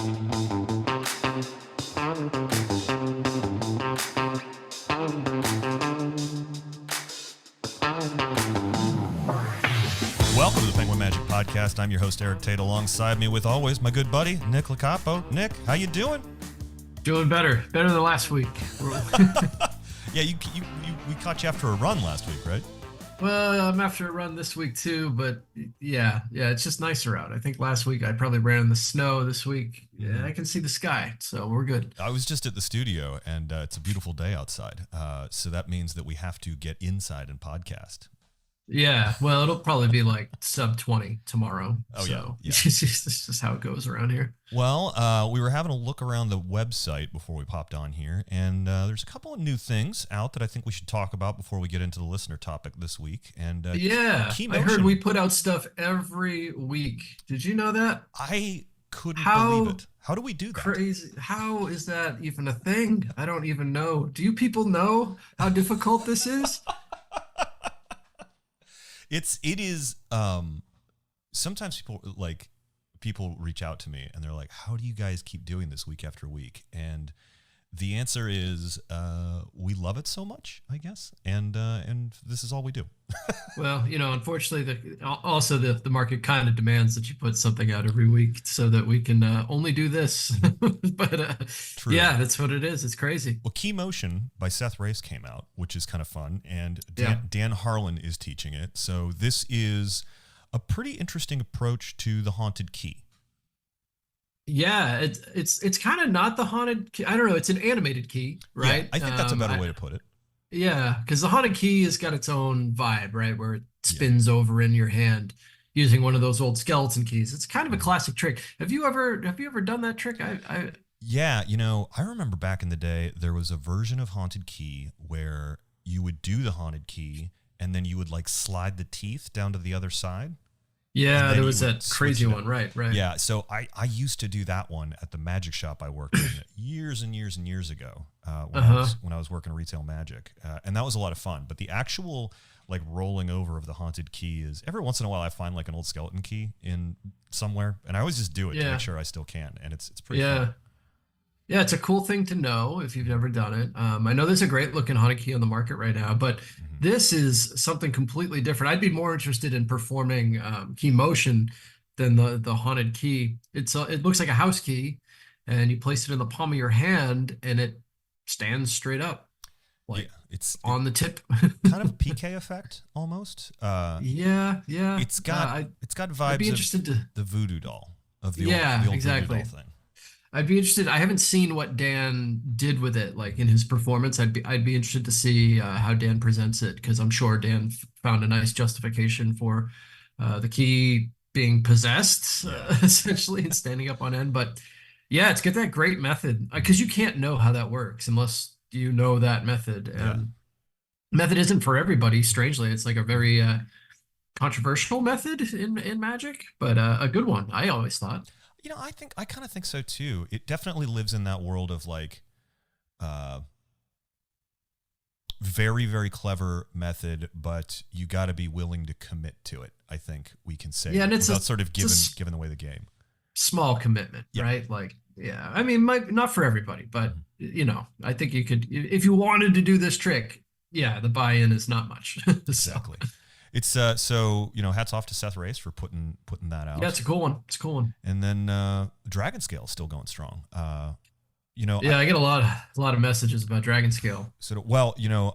Welcome to the Penguin Magic Podcast. I'm your host, Eric Tate. Alongside me, with always, my good buddy, Nick Lacapo. Nick, how you doing? Doing better than last week. Yeah, we caught you after a run last week, right? Well, I'm after a run this week too, but yeah, it's just nicer out. I think last week I probably ran in the snow. This week, I can see the sky, so we're good. I was just at the studio, and it's a beautiful day outside. So that means that we have to get inside and podcast. Yeah, well, it'll probably be like sub 20 tomorrow. Oh, so yeah. It's just how it goes around here. Well, we were having a look around the website before we popped on here, and there's a couple of new things out that I think we should talk about before we get into the listener topic this week. And I heard we put out stuff every week. Did you know that? I couldn't believe it. How do we do that? Crazy. How is that even a thing? I don't even know. Do you people know how difficult this is? It is. Sometimes people reach out to me and they're like, "How do you guys keep doing this week after week?" And the answer is, we love it so much, I guess, and this is all we do. Well, unfortunately, the market kind of demands that you put something out every week so that we can only do this. But True. Yeah, that's what it is. It's crazy. Well, Key Motion by Seth Race came out, which is kind of fun, and Dan Harlan is teaching it. So this is a pretty interesting approach to the haunted key. Yeah, it's kind of not the haunted key. I don't know. It's an animated key, right? Yeah, I think that's a better way to put it. Yeah, because the haunted key has got its own vibe, right? Where it spins over in your hand using one of those old skeleton keys. It's kind of a classic trick. Have you ever done that trick? Yeah, I remember back in the day there was a version of haunted key where you would do the haunted key and then you would like slide the teeth down to the other side. Yeah, there was that crazy one, right. Yeah, so I used to do that one at the magic shop I worked in years and years and years ago when I was working retail magic, and that was a lot of fun. But the actual like rolling over of the haunted key is every once in a while I find like an old skeleton key in somewhere, and I always just do it to make sure I still can, and it's pretty fun. Yeah, it's a cool thing to know if you've never done it. I know there's a great looking haunted key on the market right now, but this is something completely different. I'd be more interested in performing key motion than the haunted key. It looks like a house key, and you place it in the palm of your hand, and it stands straight up, it's on the tip. Kind of a PK effect almost. Yeah. It's got vibes of the voodoo doll of the old voodoo doll thing. I'd be interested. I haven't seen what Dan did with it, like in his performance. I'd be interested to see how Dan presents it, because I'm sure Dan found a nice justification for the key being possessed, essentially, and standing up on end. But yeah, it's got that great method, because you can't know how that works unless you know that method. And method isn't for everybody. Strangely, it's like a very controversial method in magic, but a good one. I always thought. I kind of think so too. It definitely lives in that world of like, very, very clever method, but you got to be willing to commit to it. I think we can say, and it's without sort of giving away the game. Small commitment, right? Like, I mean, not for everybody, but I think you could, if you wanted to do this trick. Yeah, the buy-in is not much. Exactly. It's so hats off to Seth Race for putting that out. Yeah, it's a cool one. And then Dragon Scale is still going strong. I get a lot of messages about Dragon Scale. So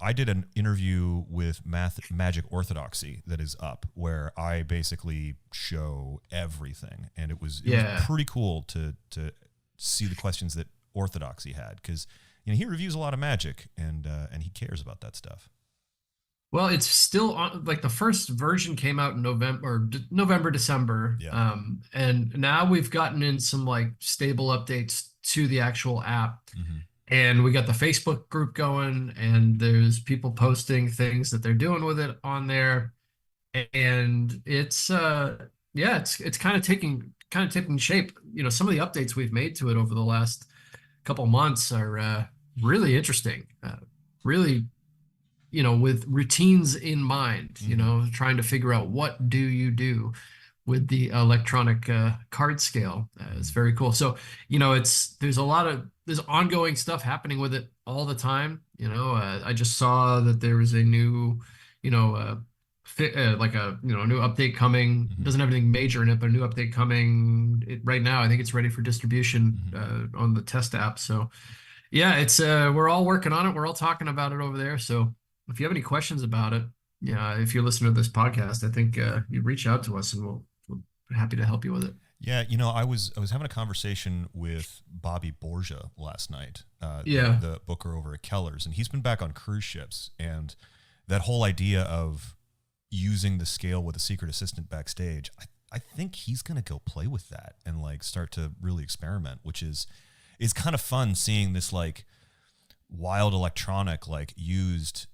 I did an interview with Magic Orthodoxy that is up, where I basically show everything, and it was pretty cool to see the questions that Orthodoxy had, because he reviews a lot of Magic and he cares about that stuff. Well, it's still on, like the first version came out in November, December. Yeah. And now we've gotten in some like stable updates to the actual app. And we got the Facebook group going, and there's people posting things that they're doing with it on there. And it's kind of taking shape. Some of the updates we've made to it over the last couple months are really interesting. Really, with routines in mind, trying to figure out what do you do with the electronic card scale. It's very cool. So, there's ongoing stuff happening with it all the time. I just saw that there was a new, you know, like a new update coming. It Mm-hmm. doesn't have anything major in it, but a new update coming right now. I think it's ready for distribution Mm-hmm. on the test app. So yeah, it's we're all working on it. We're all talking about it over there. So if you have any questions about it, yeah, if you're listening to this podcast, I think you reach out to us and we'll be happy to help you with it. Yeah, I was having a conversation with Bobby Borgia last night, Yeah. the booker over at Keller's, and he's been back on cruise ships, and that whole idea of using the scale with a secret assistant backstage, I think he's gonna go play with that and like start to really experiment, which is kind of fun seeing this like wild electronic like used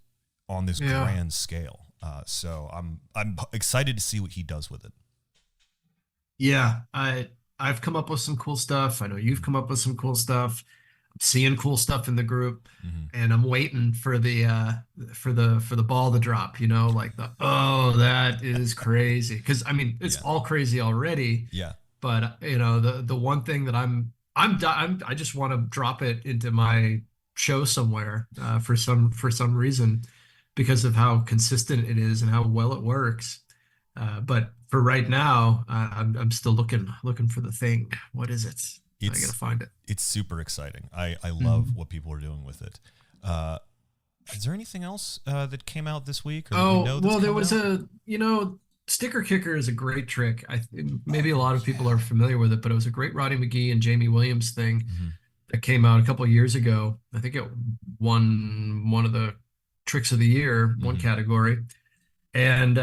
on this Yeah. grand scale. So I'm excited to see what he does with it. Yeah, I've come up with some cool stuff. I know you've come up with some cool stuff. I'm seeing cool stuff in the group, Mm-hmm. and I'm waiting for the ball to drop, like oh, that is crazy. Because I mean, it's Yeah, all crazy already, yeah, but the one thing that I just want to drop it into my show somewhere for some reason because of how consistent it is and how well it works. But for right now, I'm still looking for the thing. What is it? I gotta it's find it. it's super exciting. I love Mhm. what people are doing with it. Uh, is there anything else that came out this week or that you Oh, know that's well, there coming was out? sticker kicker is a great trick. Maybe a lot of people are familiar with it, but it was a great Roddy McGee and Jamie Williams thing Hmm. that came out a couple of years ago. I think it won one of the tricks of the year, one Hmm. category. And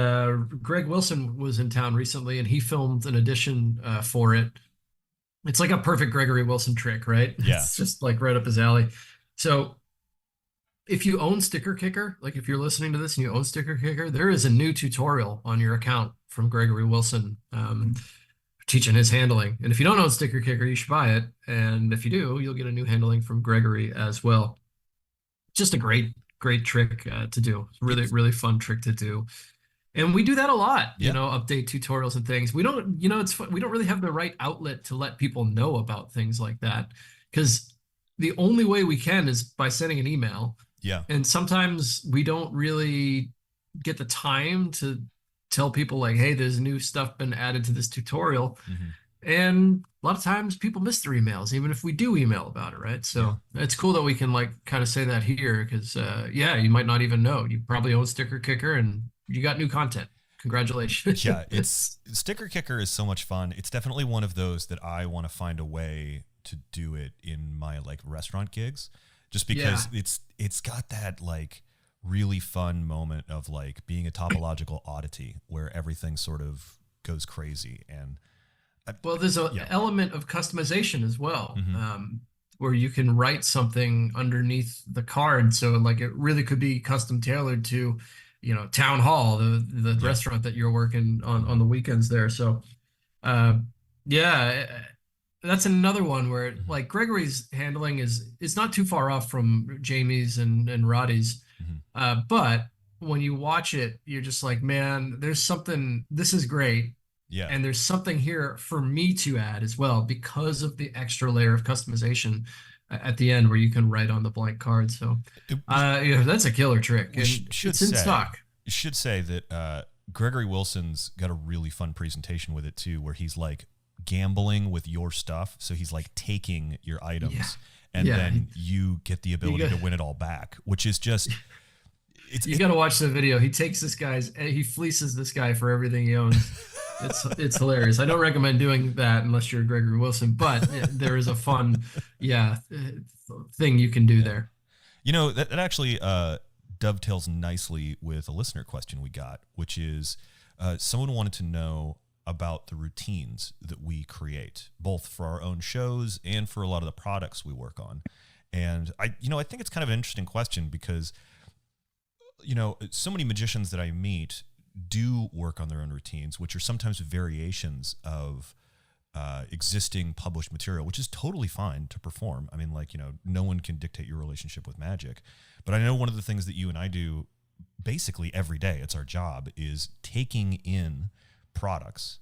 Greg Wilson was in town recently, and he filmed an edition for it. It's like a perfect Gregory Wilson trick, right? Yeah. It's just like right up his alley. So if you own Sticker Kicker, like if you're listening to this and you own Sticker Kicker, there is a new tutorial on your account from Gregory Wilson teaching his handling. And if you don't own Sticker Kicker, you should buy it. And if you do, you'll get a new handling from Gregory as well. Just a great trick to do. Really, It's really fun trick to do. And we do that a lot, yeah. update tutorials and things. We don't, it's fun. We don't really have the right outlet to let people know about things like that because the only way we can is by sending an email. Yeah. And sometimes we don't really get the time to tell people like, hey, there's new stuff been added to this tutorial. Hmm. And a lot of times people miss their emails, even if we do email about it, right? Yeah. So it's cool that we can like kind of say that here because yeah, you might not even know. You probably own Sticker Kicker and you got new content. Congratulations. Yeah, it's Sticker Kicker is so much fun. It's definitely one of those that I want to find a way to do it in my like restaurant gigs, just because Yeah. it's got that like really fun moment of like being a topological oddity where everything sort of goes crazy and Well, there's an yeah. element of customization as well, Hmm. where you can write something underneath the card. So like it really could be custom tailored to, Town Hall, the Yeah. restaurant that you're working on Hmm. the weekends there. So uh, yeah, that's another one where Hmm. like Gregory's handling is not too far off from Jamie's and Roddy's. Hmm. But when you watch it, you're just like, man, there's something, this is great. Yeah. And there's something here for me to add as well because of the extra layer of customization at the end where you can write on the blank card. So, We that's a killer trick, we and should it's in say stock. that Gregory Wilson's got a really fun presentation with it too, where he's like gambling with your stuff. So he's like taking your Yeah, items, and yeah. then you get the ability got to win it all back, which is just it's you got to watch the video. He takes he fleeces this guy for everything he owns. It's hilarious. I don't recommend doing that unless you're Gregory Wilson, but there is a fun, yeah, thing you can do yeah. there. That actually dovetails nicely with a listener question we got, which is someone wanted to know about the routines that we create, both for our own shows and for a lot of the products we work on. And I think it's kind of an interesting question because, so many magicians that I meet do work on their own routines, which are sometimes variations of existing published material, which is totally fine to perform. I mean, like, no one can dictate your relationship with magic. But I know one of the things that you and I do basically every day, it's our job, is taking in products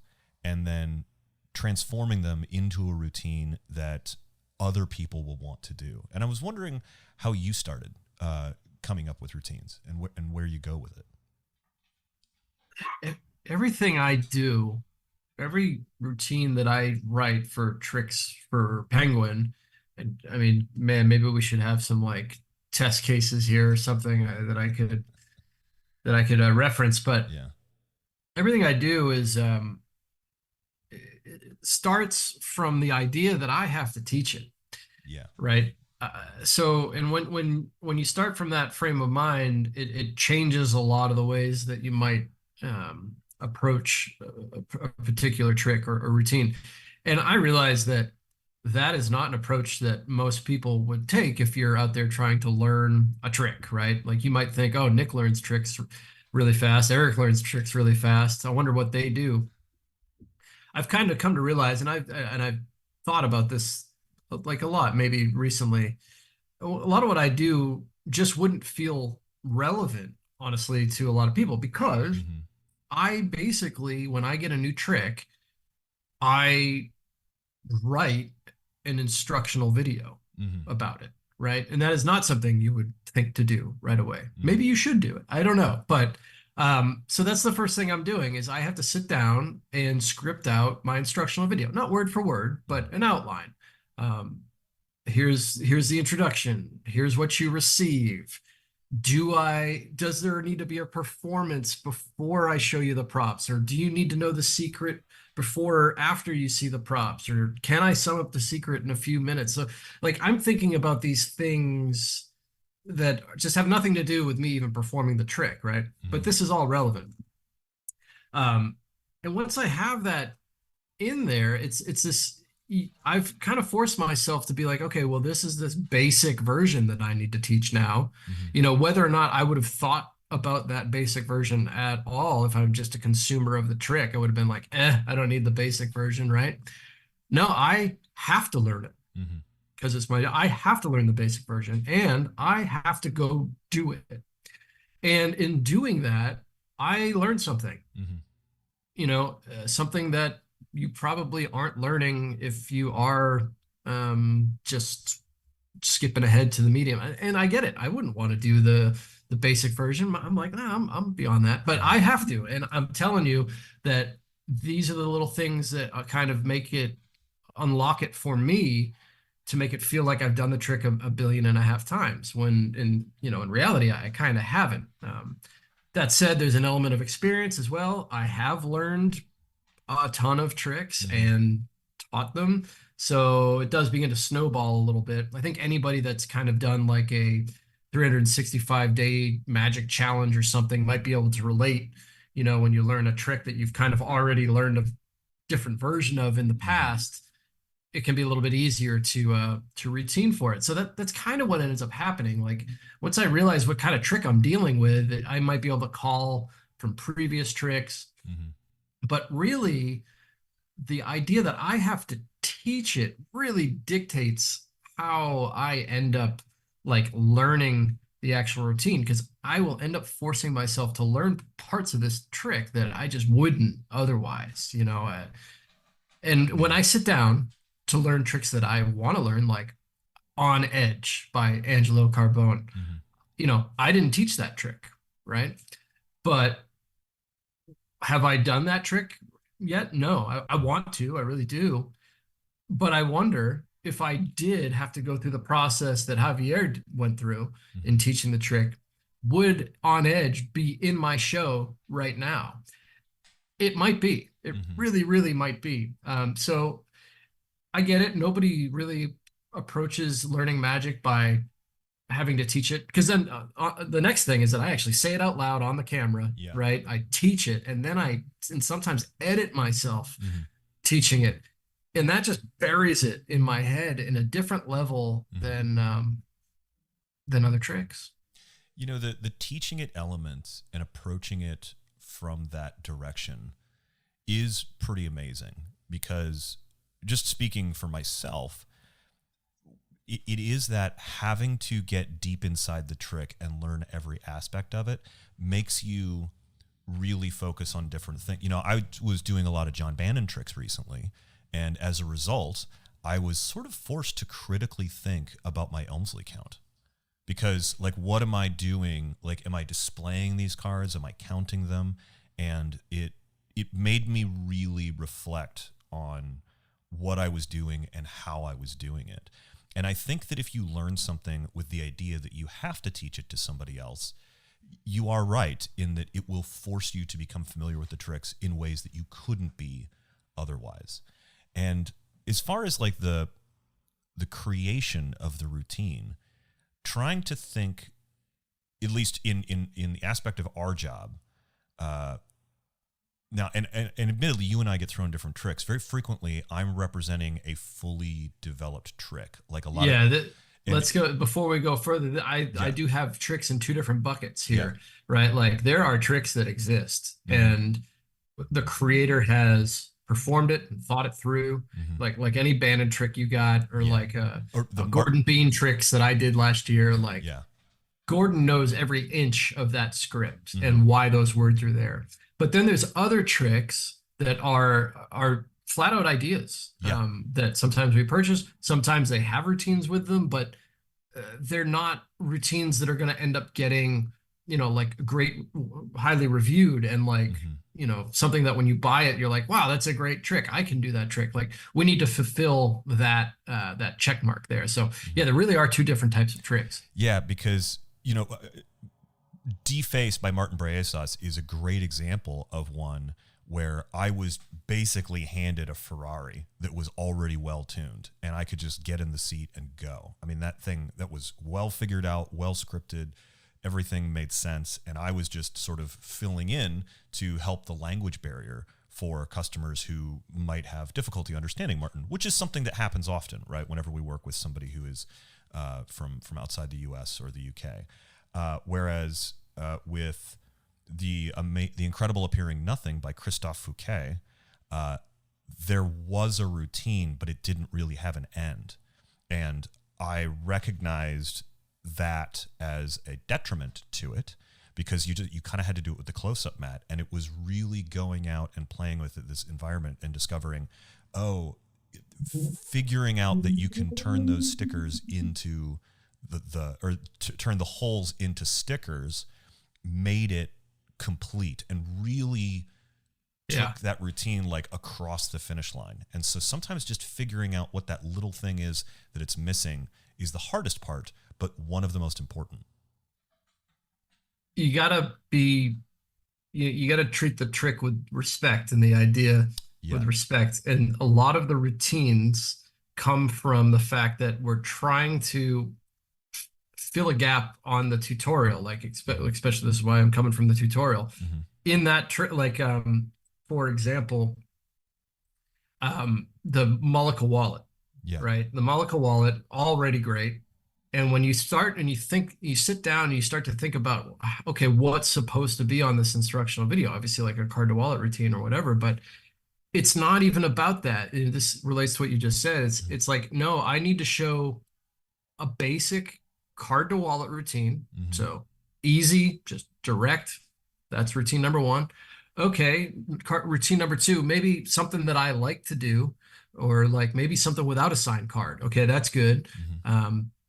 and then transforming them into a routine that other people will want to do. And I was wondering how you started coming up with routines and where you go with it. Everything I do, every routine that I write for tricks for Penguin, I mean, man, maybe we should have some like test cases here or something that I could reference. But Yeah. everything I do is it starts from the idea that I have to teach it, Yeah. right? So, and when you start from that frame of mind, it changes a lot of the ways that you might approach a particular trick or routine. And I realize that that is not an approach that most people would take if you're out there trying to learn a trick, right? Like you might think, oh, Nick learns tricks really fast, Eric learns tricks really fast. I wonder what they do. I've kind of come to realize, and I've thought about this like a lot, maybe recently. A lot of what I do just wouldn't feel relevant, honestly, to a lot of people because Mm-hmm. I basically, when I get a new trick, I write an instructional video Mm-hmm. about it, right? And that is not something you would think to do right away. Mm-hmm. Maybe you should do it. I don't know. But so that's the first thing I'm doing is I have to sit down and script out my instructional video, not word for word, but an outline. Um, here's the introduction. Here's what you receive. Does there need to be a performance before I show you the props? Or do you need to know the secret before or after you see the props? Or can I sum up the secret in a few minutes? So like I'm thinking about these things that just have nothing to do with me even performing the trick, right? But Mm-hmm. this is all relevant. Um, and once I have that in there, it's this. I've kind of forced myself to be like, okay, well, this is this basic version that I need to teach now. Mm-hmm. You know, whether or not I would have thought about that basic version at all if I'm just a consumer of the trick, I would have been like, I don't need the basic version, right? No, I have to learn it Mm-hmm. because I have to learn the basic version and I have to go do it. And in doing that, I learned something, Mm-hmm. something that you probably aren't learning if you are just skipping ahead to the medium. And I get it. I wouldn't want to do the basic version. I'm like, nah, I'm beyond that, but I have to. And I'm telling you that these are the little things that kind of unlock it for me to make it feel like I've done the trick a billion and a half times when in reality, I kind of haven't. That said, there's an element of experience as well. I have learned a ton of tricks Mm-hmm. and taught them. So it does begin to snowball a little bit. I think anybody that's kind of done like a 365-day magic challenge or something might be able to relate, when you learn a trick that you've kind of already learned a different version of in the Mm-hmm. past, it can be a little bit easier to routine for it. So that's kind of what ends up happening. Like once I realize what kind of trick I'm dealing with, I might be able to call from previous tricks. Mm-hmm. But really, the idea that I have to teach it really dictates how I end up like learning the actual routine because I will end up forcing myself to learn parts of this trick that I just wouldn't otherwise. And when Yeah. I sit down to learn tricks that I want to learn, like On Edge by Angelo Carbone, Mm-hmm. I didn't teach that trick, right? But have I done that trick yet? No, I want to, I really do. But I wonder if I did have to go through the process that Javier went through Mm-hmm. in teaching the trick, would On Edge be in my show right now? It might be. It Mm-hmm. really, really might be. So I get it. Nobody really approaches learning magic by having to teach it because then the next thing is that I actually say it out loud on the camera, Yeah. right? I teach it and then and sometimes edit myself Mm-hmm. teaching it, and that just buries it in my head in a different level Mm-hmm. than other tricks. The teaching it element and approaching it from that direction is pretty amazing because just speaking for myself, it is that having to get deep inside the trick and learn every aspect of it makes you really focus on different things. You know, I was doing a lot of John Bannon tricks recently, and as a result, I was sort of forced to critically think about my Elmsley count. Because, like, what am I doing? Like, am I displaying these cards? Am I counting them? And it made me really reflect on what I was doing and how I was doing it. And I think that if you learn something with the idea that you have to teach it to somebody else, you are right in that it will force you to become familiar with the tricks in ways that you couldn't be otherwise. And as far as like the creation of the routine, trying to think, at least in the aspect of our job, now, and admittedly, you and I get thrown different tricks. Very frequently, I'm representing a fully developed trick, like a lot of. Let's go before we go further. I do have tricks in two different buckets here, right? Like there are tricks that exist, and the creator has performed it and thought it through, like any Bannon trick you got, or like or the Gordon Bean tricks that I did last year. Like Gordon knows every inch of that script and why those words are there. But then there's other tricks that are flat out ideas that sometimes we purchase. Sometimes they have routines with them, but they're not routines that are going to end up getting, you know, like great, highly reviewed and like, you know, something that when you buy it, you're like, wow, that's a great trick. I can do that trick. Like we need to fulfill that check mark there. So yeah, there really are two different types of tricks. Yeah, because, you know, Deface by Martin Braesas is a great example of one where I was basically handed a Ferrari that was already well tuned and I could just get in the seat and go. I mean, that thing that was well figured out, well scripted, everything made sense. And I was just sort of filling in to help the language barrier for customers who might have difficulty understanding Martin, which is something that happens often, right? Whenever we work with somebody who is from outside the US or the UK. Whereas with the incredible appearing Nothing by Christophe Fouquet, there was a routine, but it didn't really have an end. And I recognized that as a detriment to it because you kind of had to do it with the close-up mat. And it was really going out and playing with this environment and discovering, figuring out that you can turn those stickers into turn the holes into stickers made it complete and really took that routine like across the finish line. And so sometimes just figuring out what that little thing is that it's missing is the hardest part, but one of the most important. You gotta treat the trick with respect and the idea with respect. And a lot of the routines come from the fact that we're trying to fill a gap on the tutorial, like especially this is why I'm coming from the tutorial. In that trick, like for example, the Mullica wallet, right? The Mullica wallet, already great. And when you start and you sit down and you start to think about, okay, what's supposed to be on this instructional video? Obviously like a card to wallet routine or whatever, but it's not even about that. And this relates to what you just said. It's like, no, I need to show a basic card to wallet routine. So easy, just direct. That's routine number one. Okay, routine number two, maybe something that I like to do, or like maybe something without a signed card. Okay, that's good.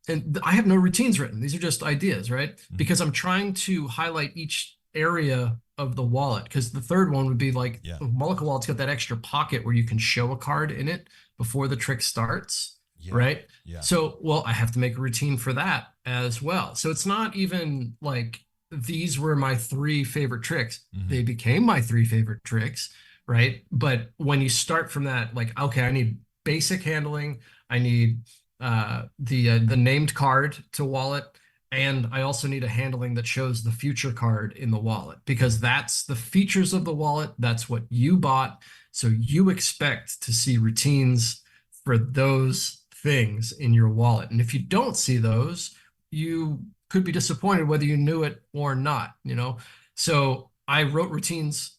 And I have no routines written. These are just ideas, right? Because I'm trying to highlight each area of the wallet. Because the third one would be like, the Mullica wallet's got that extra pocket where you can show a card in it before the trick starts. Right? So, well, I have to make a routine for that as well. So it's not even like these were my three favorite tricks. They became my three favorite tricks, right? But when you start from that, like, okay, I need basic handling. I need the named card to wallet. And I also need a handling that shows the future card in the wallet, because that's the features of the wallet. That's what you bought. So you expect to see routines for those things in your wallet. And if you don't see those, you could be disappointed whether you knew it or not, you know? So I wrote routines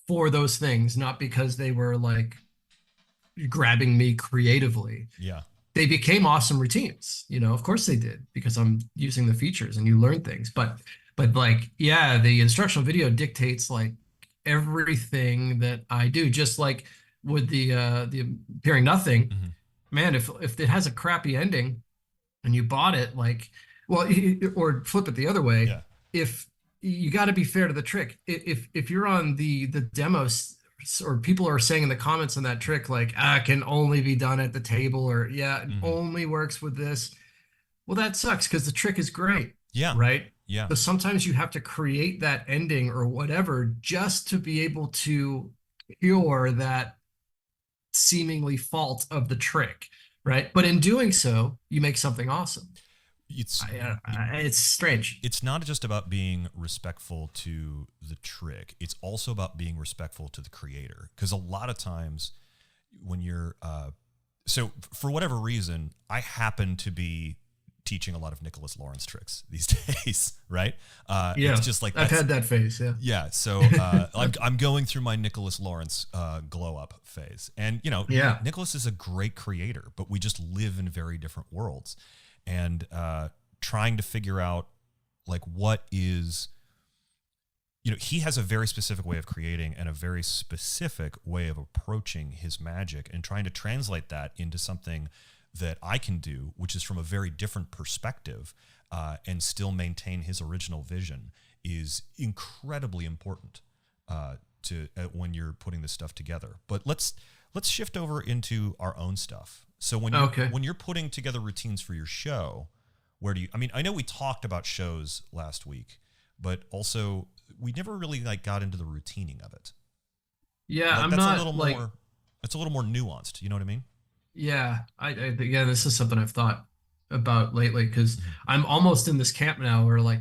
for those things, not because they were like grabbing me creatively. They became awesome routines, you know, of course they did, because I'm using the features and you learn things. But But like, yeah, the instructional video dictates like everything that I do. Just like with the Appearing Nothing, Hmm. man, if it has a crappy ending and you bought it, like, well, or flip it the other way, Yeah. if you got to be fair to the trick. If you're on the demos or people are saying in the comments on that trick like, ah, it can only be done at the table, or yeah, it Hmm. only works with this. Well, that sucks because the trick is great, Yeah. right? Yeah. So sometimes you have to create that ending or whatever just to be able to cure that seemingly fault of the trick, right? But in doing so, you make something awesome. It's It's strange. it's not just about being respectful to the trick. It's also about being respectful to the creator. Because a lot of times when you're so for whatever reason, I happen to be teaching a lot of Nicholas Lawrence tricks these days, right? It's Yeah, just like I've that's had that phase. Yeah. yeah. So I'm going through my Nicholas Lawrence glow up phase, and Yeah. Nicholas is a great creator, but we just live in very different worlds, and trying to figure out like what is he has a very specific way of creating and a very specific way of approaching his magic, and trying to translate that into something that I can do, which is from a very different perspective, and still maintain his original vision, is incredibly important to when you're putting this stuff together. But let's shift over into our own stuff. So Okay. when you're putting together routines for your show, where do you? I mean, I know we talked about shows last week, but also we never really like got into the routining of it. Yeah, Like I'm that's a not little like, more. It's a little more nuanced. You know what I mean? yeah, yeah, this is something I've thought about lately because Hmm. I'm almost in this camp now where like,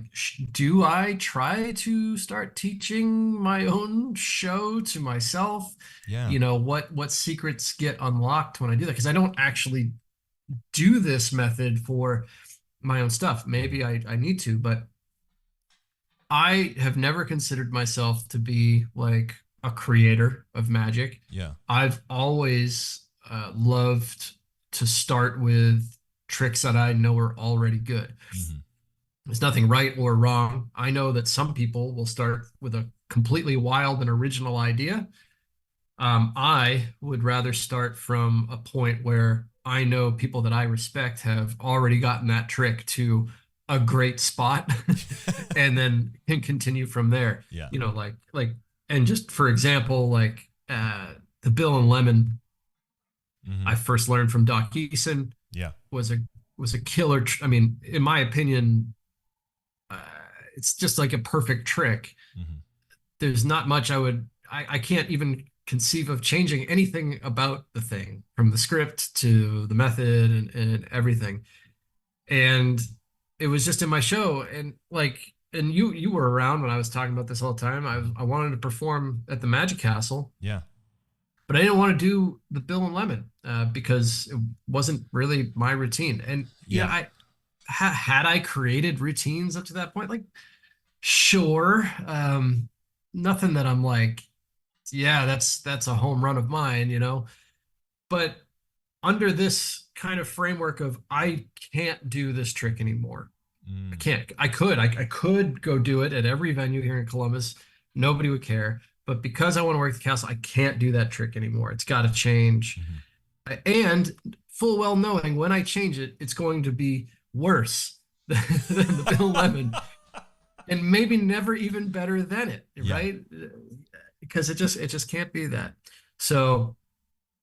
do I try to start teaching my own show to myself? Yeah. What secrets get unlocked when I do that? Because I don't actually do this method for my own stuff. Hmm. Maybe I need to, but I have never considered myself to be like a creator of magic. Yeah. I've always loved to start with tricks that I know are already good. Hmm. There's nothing right or wrong. I know that some people will start with a completely wild and original idea. I would rather start from a point where I know people that I respect have already gotten that trick to a great spot and then can continue from there. Yeah. And just for example, like the Bill and Lemon, Hmm. I first learned from Doc Eason Yeah. was a killer. I mean, in my opinion, uh, it's just like a perfect trick. Hmm. There's not much I can't even conceive of changing anything about the thing from the script to the method and everything. And it was just in my show. And like, and you were around when I was talking about this all the time. I wanted to perform at the Magic Castle, Yeah. but I didn't want to do the Bill and Lemon because it wasn't really my routine. And Yeah. had I created routines up to that point, like sure, nothing that I'm like, yeah, that's a home run of mine. But under this kind of framework of I can't do this trick anymore. I Mm. can't. I could go do it at every venue here in Columbus. Nobody would care. But because I want to work the castle, I can't do that trick anymore. It's got to change. Hmm. And full well knowing when I change it, it's going to be worse than the Bill Lemon, and maybe never even better than it, Yeah. right? Because it just can't be that. So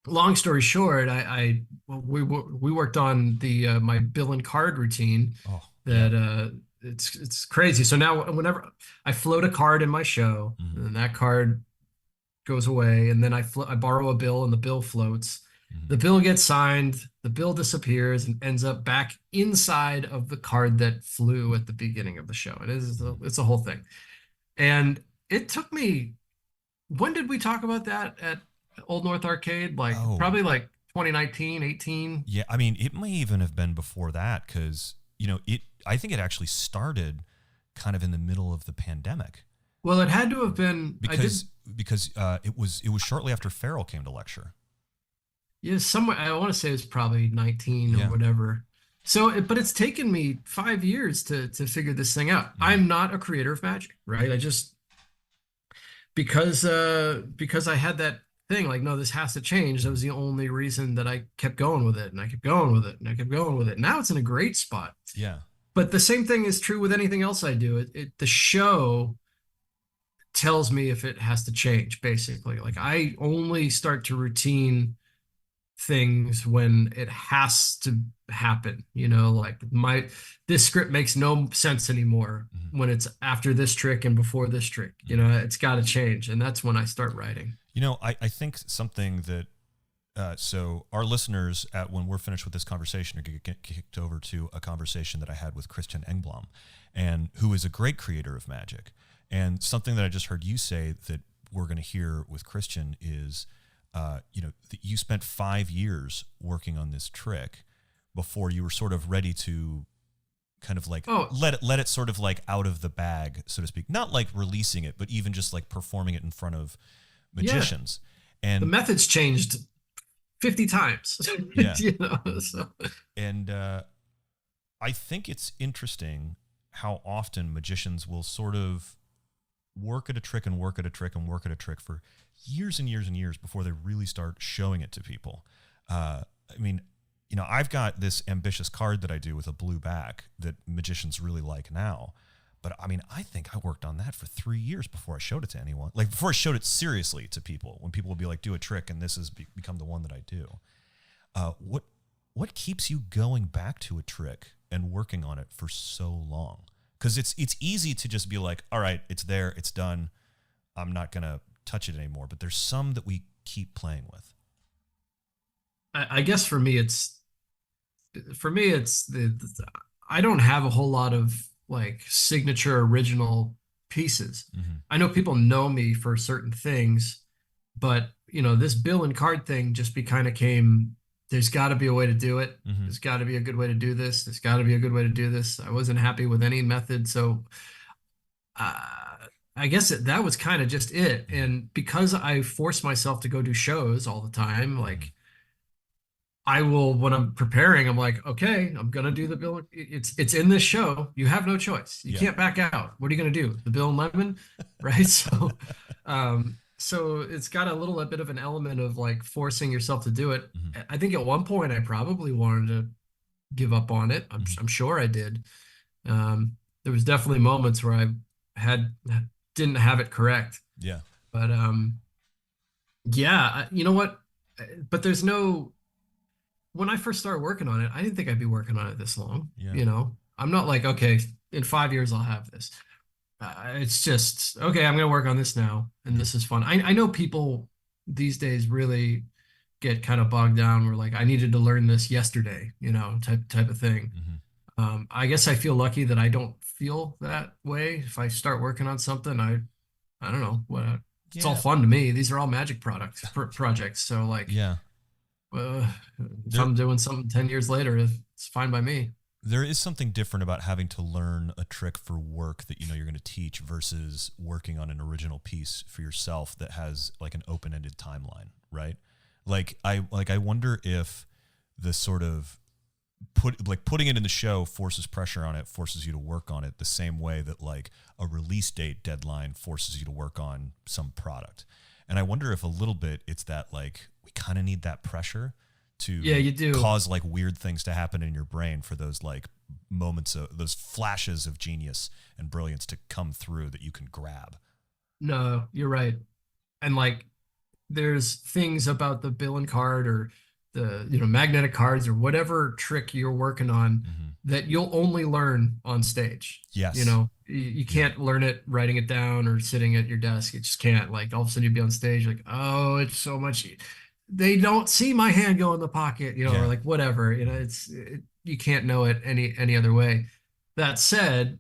long story short, we worked on the my bill and card routine Oh, yeah. that it's crazy. So now whenever I float a card in my show, Hmm. and that card goes away, and then I borrow a bill and the bill floats. Hmm. The bill gets signed, the bill disappears and ends up back inside of the card that flew at the beginning of the show. Hmm. It's a whole thing. And it took me, when did we talk about that at Old North Arcade? Like Oh, probably like 2019, 18. yeah. I mean, it may even have been before that because I think it actually started kind of in the middle of the pandemic Well, it had to have been, I did, because it was shortly after Farrell came to lecture. yeah, somewhere, I want to say it was probably 19 or Yeah. whatever. But it's taken me 5 years to figure this thing out. Hmm. I'm not a creator of magic, right? I just because I had that thing like, no, this has to change. That was the only reason that I kept going with it, and I kept going with it, and I kept going with it. Now it's in a great spot. Yeah. But the same thing is true with anything else I do. The show tells me if it has to change, basically. Like I only start to routine things when it has to happen, like this script makes no sense anymore Hmm. when it's after this trick and before this trick. It's got to change, and that's when I start writing. I think something that so our listeners, when we're finished with this conversation, are going to get kicked over to a conversation that I had with Christian Engblom, and who is a great creator of magic. And something that I just heard you say that we're going to hear with Christian is, that you spent 5 years working on this trick before you were sort of ready to kind of like Oh, let it sort of like out of the bag, so to speak. Not like releasing it, but even just like performing it in front of yeah, magicians. the And method's changed 50 times. yeah, So and I think it's interesting how often magicians will sort of work at a trick and work at a trick and work at a trick for years and years and years before they really start showing it to people. I mean, I've got this ambitious card that I do with a blue back that magicians really like now. But I mean, I think I worked on that for 3 years before I showed it to anyone. Like before I showed it seriously to people, when people would be like, do a trick, and this has become the one that I do. What keeps you going back to a trick and working on it for so long? Because it's easy to just be like, all right, it's there, it's done. I'm not gonna touch it anymore. But there's some that we keep playing with. I guess for me it's I don't have a whole lot of like signature original pieces. Mm-hmm. I know people know me for certain things, but this bill and card thing just be kind of came. There's got to be a way to do it. Mm-hmm. There's got to be a good way to do this. There's got to be a good way to do this. I wasn't happy with any method, so uh, I guess that was kind of just it. And because I force myself to go do shows all the time, Mm-hmm. like I will, when I'm preparing, I'm like, okay, I'm gonna do the bill. It's in this show. You have no choice. You Yeah. can't back out. What are you gonna do? The Bill and Lemon, right? So it's got a little bit of an element of like forcing yourself to do it. Mm-hmm. I think at one point I probably wanted to give up on it. I'm Mm-hmm. I'm sure I did. Um, there was definitely moments where I had didn't have it correct, Yeah. but yeah, you know what? But there's no when I first started working on it, I didn't think I'd be working on it this long. Yeah. I'm not like, okay, in 5 years I'll have this. It's just, okay, I'm going to work on this now, and Mm-hmm. this is fun. I know people these days really get kind of bogged down. Where like, I needed to learn this yesterday, type of thing. Mm-hmm. I guess I feel lucky that I don't feel that way. If I start working on something, I don't know what. It's all Yeah. fun to me. These are all magic projects. So like, Yeah. uh, if There I'm doing something 10 years later, it's fine by me. there is something different about having to learn a trick for work that you're going to teach versus working on an original piece for yourself that has like an open-ended timeline, right? I wonder if the sort of putting it in the show forces pressure on it, forces you to work on it the same way that like a release date deadline forces you to work on some product. And I wonder if a little bit it's that like we kind of need that pressure Yeah, to you do. cause like weird things to happen in your brain for those like moments of those flashes of genius and brilliance to come through that you can grab. No, you're right. And like, there's things about the bill and card or the, magnetic cards or whatever trick you're working on Mm-hmm. that you'll only learn on stage. Yes. You Yeah. can't learn it writing it down or sitting at your desk. It just can't. Like all of a sudden you'd be on stage, like, oh, it's so much. They don't see my hand go in the pocket, or Yeah. like whatever. You can't know it any other way. That said,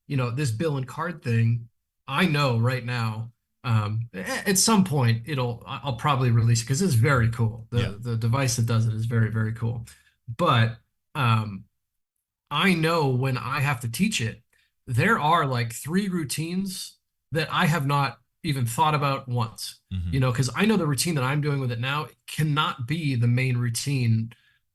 this bill and card thing, I know right now. At some point, I'll probably release it because it's very cool. Yeah. The device that does it is very, very cool. But um, I know when I have to teach it, there are like 3 routines that I have not even thought about once. Mm-hmm. Because I know the routine that I'm doing with it now cannot be the main routine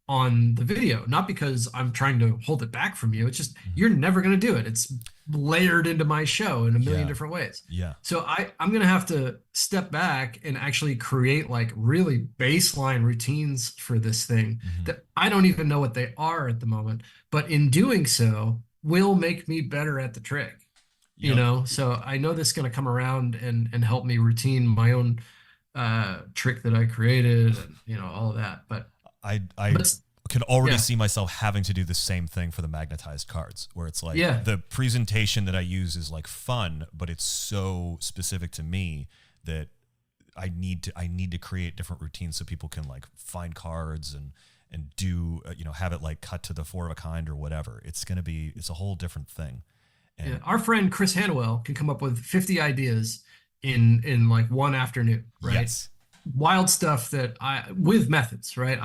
on the video, not because I'm trying to hold it back from you. It's just Mhm. you're never going to do it. It's layered into my show in a million Yeah. different ways. Yeah. So I'm going to have to step back and actually create like really baseline routines for this thing Mhm. that I don't even know what they are at the moment. But in doing so, will make me better at the trick. You know, So I know this is going to come around and help me routine my own trick that I created and all of that. I But can already yeah, see myself having to do the same thing for the magnetized cards, where it's like yeah, the presentation that I use is like fun, but it's so specific to me that I need to create different routines so people can like find cards and do have it like cut to the four of a kind or whatever. It's a whole different thing. yeah. And Our friend Chris Hanwell can come up with 50 ideas in like one afternoon, right? yes, Wild stuff that I with methods, right?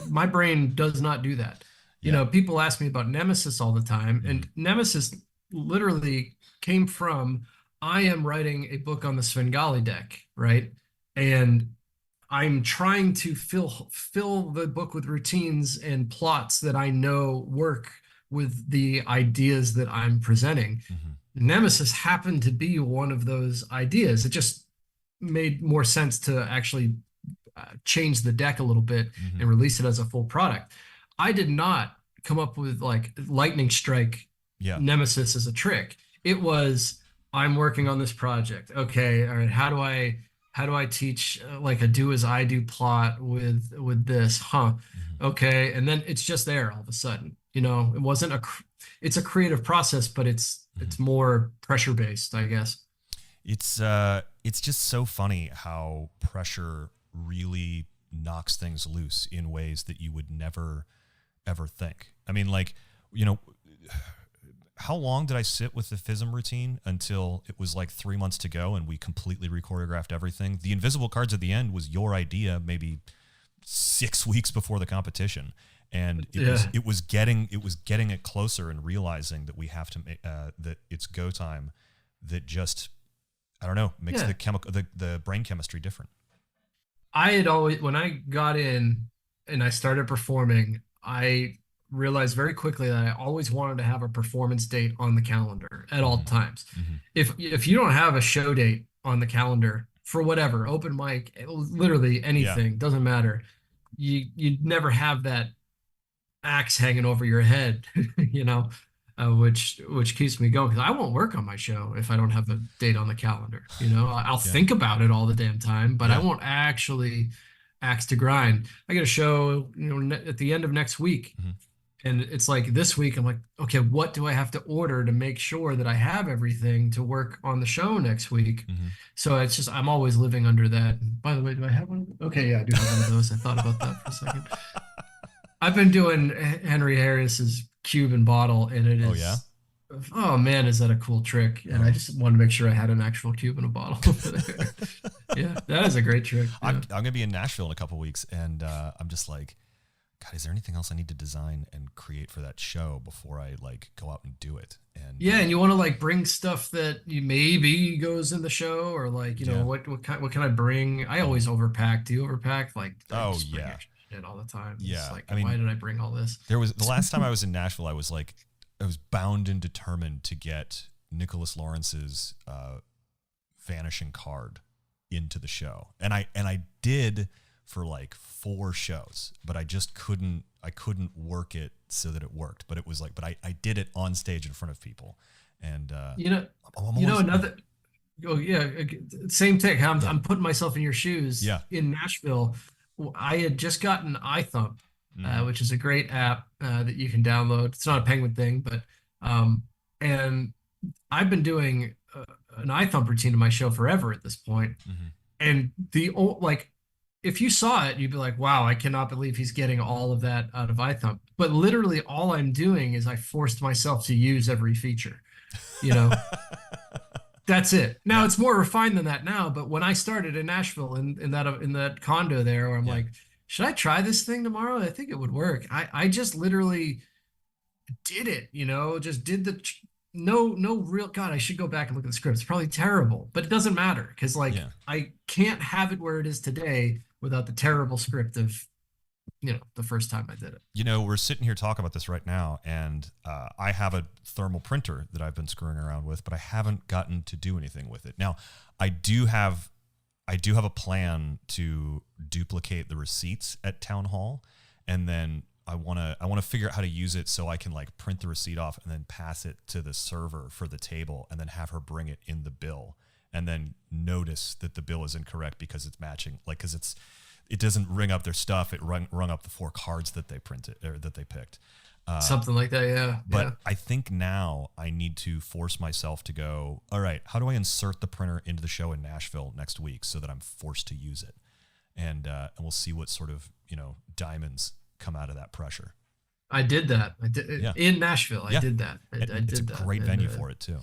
My brain does not do that. yeah, People ask me about Nemesis all the time, hmm and Nemesis literally came from I am writing a book on the Svengali deck, right? And I'm trying to fill the book with routines and plots that I know work with the ideas that I'm presenting. hmm Nemesis happened to be one of those ideas. It just made more sense to actually change the deck a little bit hmm and release it as a full product. I did not come up with like lightning strike yeah, Nemesis as a trick. It was I'm working on this project. Okay, all right. How do I teach like a do as I do plot with this? Huh. hmm Okay, and then it's just there all of a sudden. It wasn't it's a creative process, but it's hmm it's more pressure based, I guess. it's just so funny how pressure really knocks things loose in ways that you would never ever think. I mean, like, you know, how long did I sit with the FISM routine until it was like 3 months to go and we completely rechoreographed everything? The invisible cards at the end was your idea, maybe 6 weeks before the competition, and it was Yeah. it was getting it was getting it closer and realizing that we have to that it's go time. That just I don't know makes Yeah. the brain chemistry different. I had always, when I got in and I started performing, I realized very quickly that I always wanted to have a performance date on the calendar at all hmm times. hmm If you don't have a show date on the calendar for whatever, open mic, literally Yeah. anything, doesn't matter. You never have that axe hanging over your head, you know, which keeps me going because I won't work on my show if I don't have a date on the calendar. I'll Yeah. think about it all the damn time, but I Yeah. won't actually axe to grind. I get a show, at the end of next week, hmm and it's like this week I'm like, okay, what do I have to order to make sure that I have everything to work on the show next week? hmm So it's just I'm always living under that. And by the way, do I have one? Okay, yeah, I do have one of those. I thought about that for a second. I've been doing Henry Harris's Cuban bottle, and it Oh yeah. is, oh man, is that a cool trick? And I Oh. just wanted to make sure I had an actual Cuban bottle. Yeah, that is a great trick. I'm Yeah. gonna be in Nashville in a couple weeks, and I'm just like, God, is there anything else I need to design and create for that show before I like go out and do it? And Yeah, and you want to like bring stuff that you maybe goes in the show, or like, yeah. what can I bring? I Mhm. always overpack. Do you overpack? Like I Oh just bring yeah. extra shit all the time. It's Yeah. like, I why mean, did I bring all this? there was the last time I was in Nashville, I was like, I was bound and determined to get Nicholas Lawrence's vanishing card into the show, and I did for like 4 shows, but I couldn't work it so that it worked. But it was like, but I did it on stage in front of people, and You know, I'm you know always, another. Oh yeah, same thing. I'm yeah, I'm putting myself in your shoes yeah, in Nashville. I had just gotten iThump, hmm which is a great app that you can download. It's not a Penguin thing, but um, and I've been doing an iThump routine in my show forever at this point. hmm And like, if you saw it, you'd be like, "Wow, I cannot believe he's getting all of that out of iThump." But literally, all I'm doing is I forced myself to use every feature. You know, that's it. Now yeah, it's more refined than that now, but when I started in Nashville in that condo there, where I'm yeah, like, should I try this thing tomorrow? I think it would work. I just literally did it, just did no real God, I should go back and look at the script. It's probably terrible, but it doesn't matter because like yeah. I can't have it where it is today without the terrible script of the first time I did it. We're sitting here talking about this right now, and I have a thermal printer that I've been screwing around with, but I haven't gotten to do anything with it. Now, I do have a plan to duplicate the receipts at Town Hall, and then I want to figure out how to use it so I can like print the receipt off and then pass it to the server for the table, and then have her bring it in the bill, and then notice that the bill is incorrect because it's matching, like, because it doesn't ring up their stuff. It rung up the 4 cards that they printed or that they picked. Something like that, yeah. But yeah. I think now I need to force myself to go, all right, how do I insert the printer into the show in Nashville next week so that I'm forced to use it? And we'll see what sort of, diamonds come out of that pressure. I did that. I did in Nashville. I did that. I did it's a great venue for it too.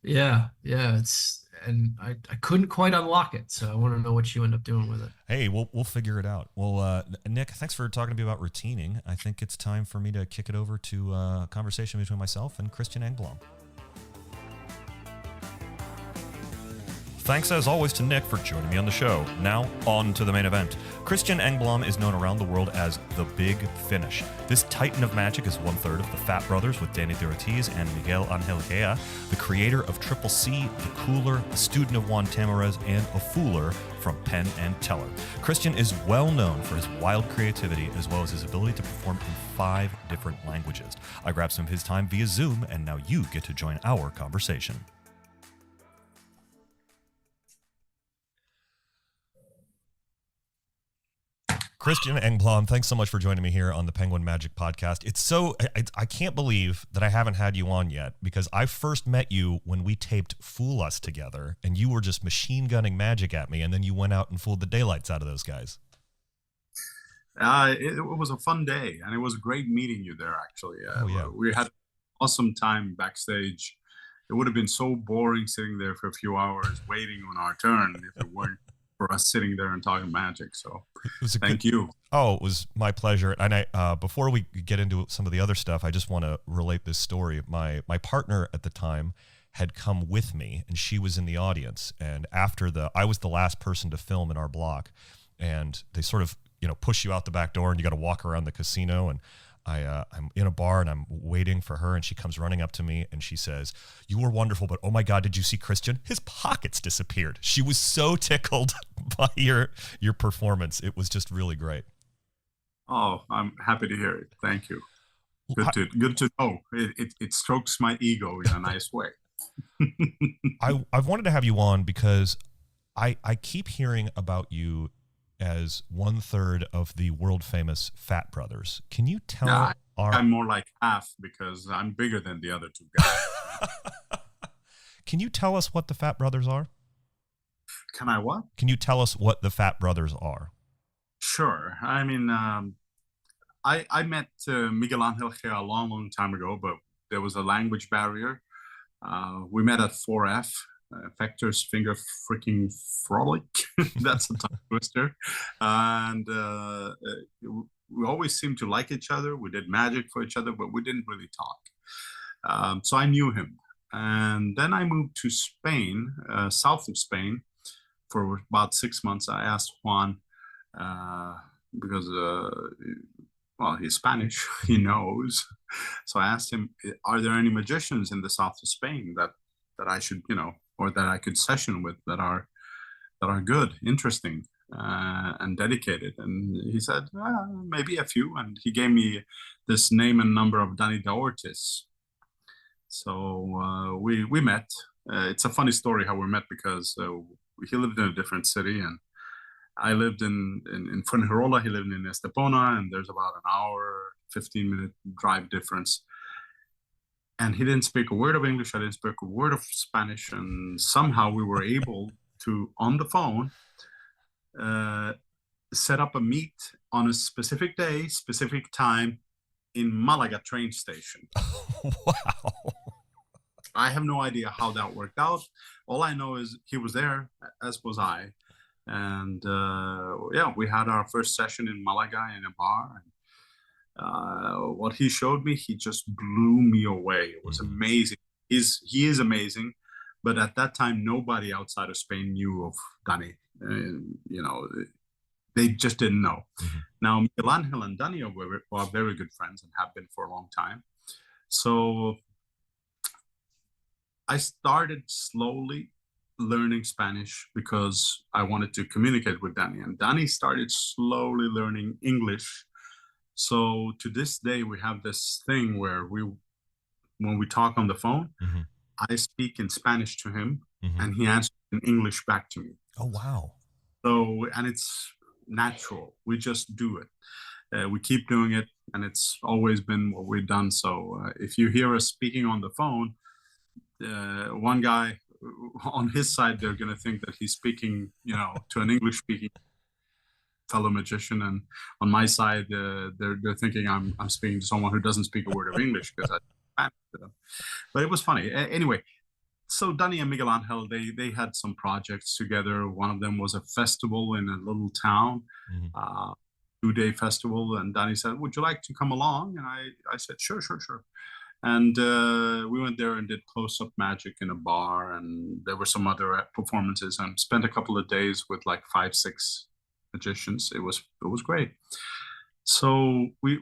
Yeah. And I couldn't quite unlock it, so I want to know what you end up doing with it. Hey, we'll figure it out. Well, Nick, thanks for talking to me about routining. I think it's time for me to kick it over to a conversation between myself and Christian Engblom. Thanks as always to Nick for joining me on the show. Now, on to the main event. Christian Engblom is known around the world as the Big Finish. This titan of magic is 1/3 of the Fat Brothers with Danny De Ortiz and Miguel Angel Gea, the creator of Triple C, the Cooler, a student of Juan Tamariz, and a Fooler from Penn and Teller. Christian is well known for his wild creativity as well as his ability to perform in 5 different languages. I grabbed some of his time via Zoom, and now you get to join our conversation. Christian Engblom, thanks so much for joining me here on the Penguin Magic Podcast. I can't believe that I haven't had you on yet, because I first met you when we taped Fool Us together, and you were just machine gunning magic at me, and then you went out and fooled the daylights out of those guys. It was a fun day, and it was great meeting you there, actually. We had an awesome time backstage. It would have been so boring sitting there for a few hours waiting on our turn if it weren't for us sitting there and talking magic. So thank you. Oh, it was my pleasure. And before we get into some of the other stuff, I just want to relate this story. My partner at the time had come with me, and she was in the audience. And I was the last person to film in our block, and they sort of, push you out the back door, and you got to walk around the casino. And I'm in a bar and I'm waiting for her, and she comes running up to me and she says, "You were wonderful, but oh my God, did you see Christian? His pockets disappeared." She was so tickled by your performance. It was just really great. Oh, I'm happy to hear it. Thank you. Good to know. It strokes my ego in a nice way. I've wanted to have you on because I keep hearing about you as 1/3 of the world famous Fat Brothers. Can you tell I'm more like half, because I'm bigger than the other 2 guys. Can you tell us what the Fat Brothers are? Can I what? Can you tell us what the Fat Brothers are? Sure. I mean, I met Miguel Angel Gea a long time ago, but there was a language barrier. We met at 4F. Factor's Finger Freaking Frolic. That's a tongue twister. And we always seemed to like each other. We did magic for each other, but we didn't really talk. So I knew him. And then I moved to Spain, south of Spain, for about 6 months. I asked Juan, because, he's Spanish, he knows. So I asked him, are there any magicians in the south of Spain that I should, or that I could session with, that are good, interesting, and dedicated? And he said, maybe a few. And he gave me this name and number of Danny De Ortiz. So we met. It's a funny story how we met, because he lived in a different city, and I lived in Fuengirola. He lived in Estepona, and there's about an hour, 15-minute drive difference. And he didn't speak a word of English. I didn't speak a word of Spanish. And somehow we were able to, on the phone, set up a meet on a specific day, specific time in Malaga train station. Wow. I have no idea how that worked out. All I know is he was there, as was I. And we had our first session in Malaga in a bar. What he showed me, he just blew me away. It was amazing. He is amazing, but at that time, nobody outside of Spain knew of Danny. they just didn't know. Mm-hmm. Now, Miguel Angel and Danny are very good friends and have been for a long time. So I started slowly learning Spanish because I wanted to communicate with Danny, and Danny started slowly learning English. So to this day, we have this thing where when we talk on the phone, mm-hmm. I speak in Spanish to him, mm-hmm. and he answers in English back to me. Oh, wow. So, and it's natural. We just do it. We keep doing it, and it's always been what we've done. So if you hear us speaking on the phone, one guy on his side, they're going to think that he's speaking, to an English-speaking fellow magician, and on my side, they're thinking I'm speaking to someone who doesn't speak a word of English because I. But it was funny. Anyway, so Danny and Miguel Angel, they had some projects together. One of them was a festival in a little town, mm-hmm. 2-day festival. And Danny said, "Would you like to come along?" And I said, sure. And we went there and did close-up magic in a bar. And there were some other performances, and spent a couple of days with like 5-6 magicians. It was great. So we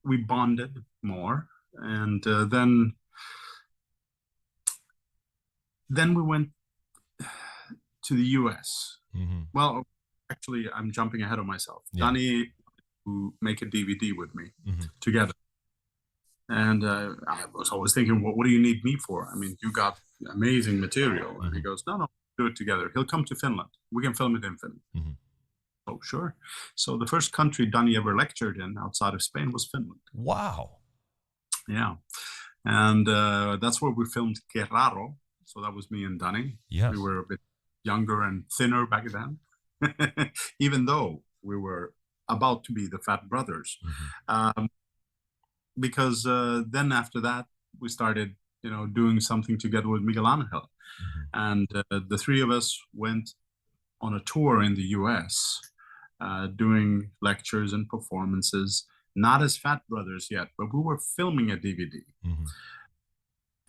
bonded more. And then we went to the US. Mm-hmm. Well, actually, I'm jumping ahead of myself. Yeah. Danny to make a DVD with me mm-hmm. together. And I was always thinking, what do you need me for? I mean, you got amazing material. Mm-hmm. And he goes, no, do it together. He'll come to Finland. We can film it in Finland. Mm-hmm. Oh, sure. So the first country Danny ever lectured in outside of Spain was Finland. Wow. Yeah. And that's where we filmed Que Raro. So that was me and Danny. Yes. We were a bit younger and thinner back then, even though we were about to be the Fat Brothers. Mm-hmm. Because then after that, we started, doing something together with Miguel Angel. Mm-hmm. And the three of us went on a tour in the US, doing lectures and performances, not as Fat Brothers yet, but we were filming a DVD. Mm-hmm.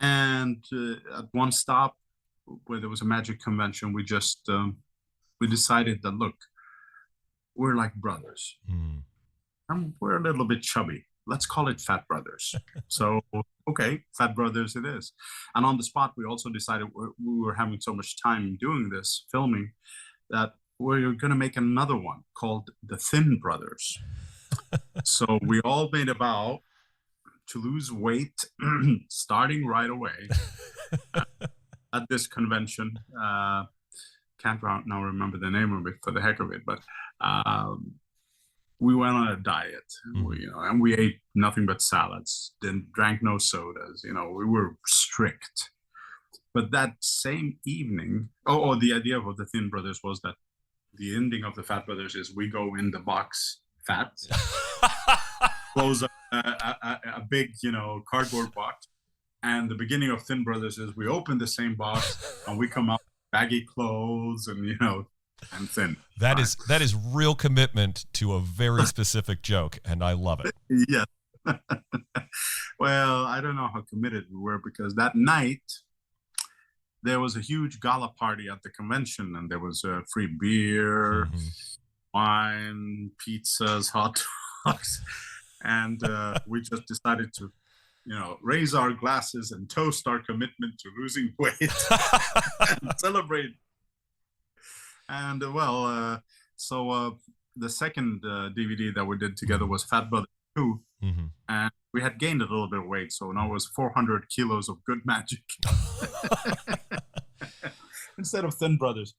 And at one stop where there was a magic convention, we just we decided that, look, we're like brothers. Mm. And we're a little bit chubby. Let's call it Fat Brothers. So, okay, Fat Brothers it is. And on the spot, we also decided we were having so much time doing this filming that we're going to make another one called The Thin Brothers. So we all made a vow to lose weight starting right away at this convention. Can't now remember the name of it for the heck of it, but we went on a diet, and we ate nothing but salads, drank no sodas. We were strict. But that same evening, the idea of the Thin Brothers was that the ending of the Fat Brothers is we go in the box fat, close a big, cardboard box. And the beginning of Thin Brothers is we open the same box and we come out baggy clothes and, and thin. That is real commitment to a very specific joke, and I love it. Yes. Well, I don't know how committed we were, because that night there was a huge gala party at the convention, and there was free beer, mm-hmm. wine, pizzas, hot dogs. And we just decided to, raise our glasses and toast our commitment to losing weight and celebrate. And so the second DVD that we did together was Fat Brothers 2. Mm-hmm. And we had gained a little bit of weight. So now it was 400 kilos of good magic instead of Thin Brothers.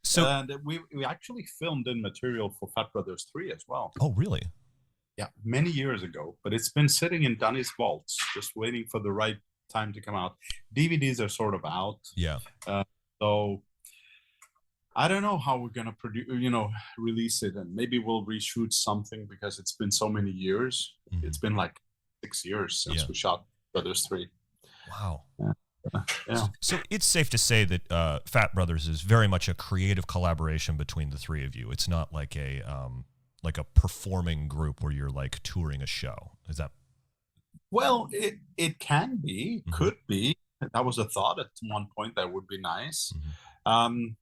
So, and we actually filmed in material for Fat Brothers 3 as well. Oh, really? Yeah, many years ago, but it's been sitting in Danny's vaults, just waiting for the right time to come out. DVDs are sort of out. Yeah. So I don't know how we're gonna produce, release it, and maybe we'll reshoot something, because it's been so many years. Mm-hmm. It's been like 6 years since we shot Brothers 3. Wow. Yeah. So it's safe to say that Fat Brothers is very much a creative collaboration between the three of you. It's not like a performing group where you're like touring a show. Is that? Well, it can be, mm-hmm. could be. That was a thought at one point. That would be nice. Mm-hmm.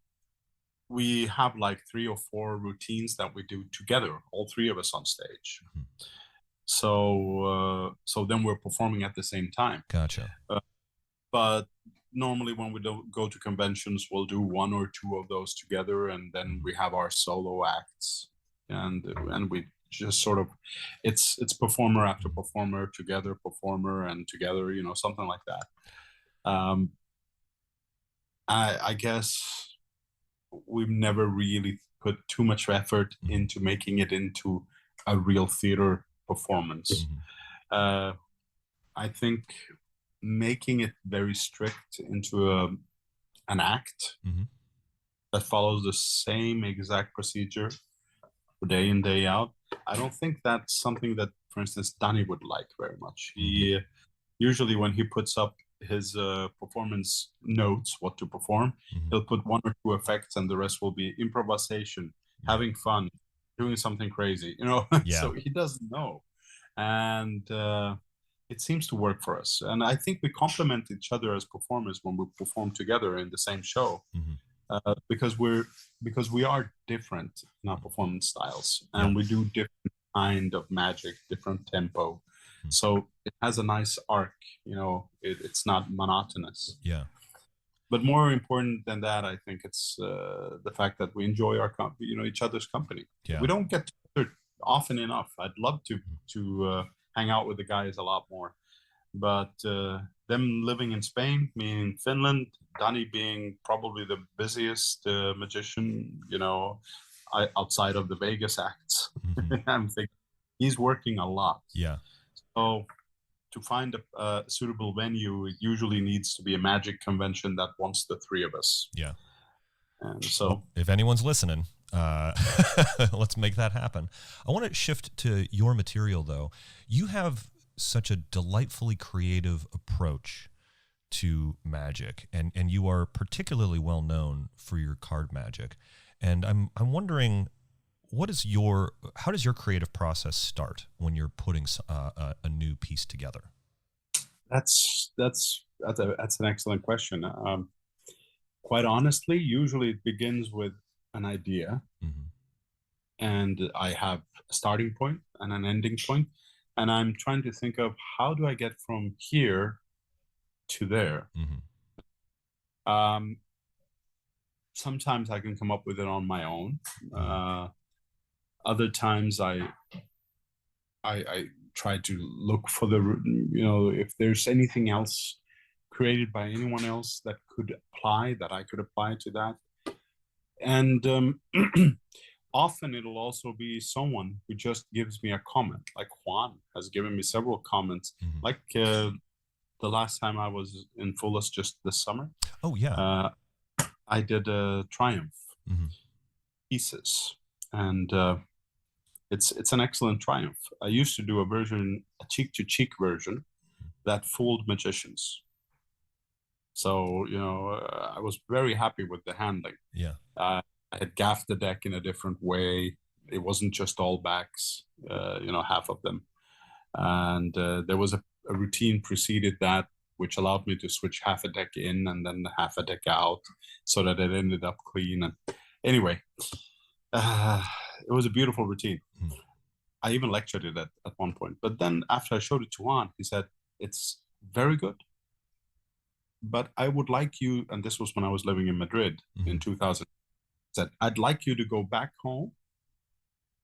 we have like 3 or 4 routines that we do together, all 3 of us on stage. Mhm. So then we're performing at the same time. Gotcha. But normally when we don't go to conventions, we'll do 1 or 2 of those together, and then we have our solo acts, and we just sort of, it's performer after performer together, performer and together, something like that. I guess we've never really put too much effort into making it into a real theater performance. I think making it very strict into an act that follows the same exact procedure day in, day out, I don't think that's something that, for instance, Danny would like very much. He usually, when he puts up his performance notes, what to perform, he'll put 1 or 2 effects, and the rest will be improvisation, having fun, doing something crazy, So he doesn't know, and it seems to work for us. And I think we complement each other as performers when we perform together in the same show, because we are different in our performance styles, and we do different kind of magic, different tempo. So it has a nice arc, it's not monotonous. Yeah. But more important than that, I think it's the fact that we enjoy our each other's company. Yeah. We don't get together often enough. I'd love to hang out with the guys a lot more, but them living in Spain, me in Finland, Danny being probably the busiest magician, outside of the Vegas acts, I'm thinking he's working a lot. Yeah. So to find a suitable venue, it usually needs to be a magic convention that wants the 3 of us. Yeah. And so, well, if anyone's listening, let's make that happen. I want to shift to your material, though. You have such a delightfully creative approach to magic, and you are particularly well known for your card magic. And I'm wondering, how does your creative process start when you're putting a new piece together? That's an excellent question. Quite honestly, usually it begins with an idea, and I have a starting point and an ending point, and I'm trying to think of how do I get from here to there. Sometimes I can come up with it on my own. Other times I try to look for if there's anything else created by anyone else that I could apply to that. And often it'll also be someone who just gives me a comment, like Juan has given me several comments, like the last time I was in Fulham just this summer. Oh yeah. I did a Triumph pieces, and it's an excellent Triumph. I used to do a cheek-to-cheek version that fooled magicians. So, I was very happy with the handling. Yeah. I had gaffed the deck in a different way. It wasn't just all backs, half of them. And there was a routine preceded that, which allowed me to switch half a deck in and then half a deck out, so that it ended up clean. And anyway, it was a beautiful routine. I even lectured it at one point. But then after I showed it to Juan, he said, it's very good, but I would like you, and this was when I was living in Madrid in 2000, said, I'd like you to go back home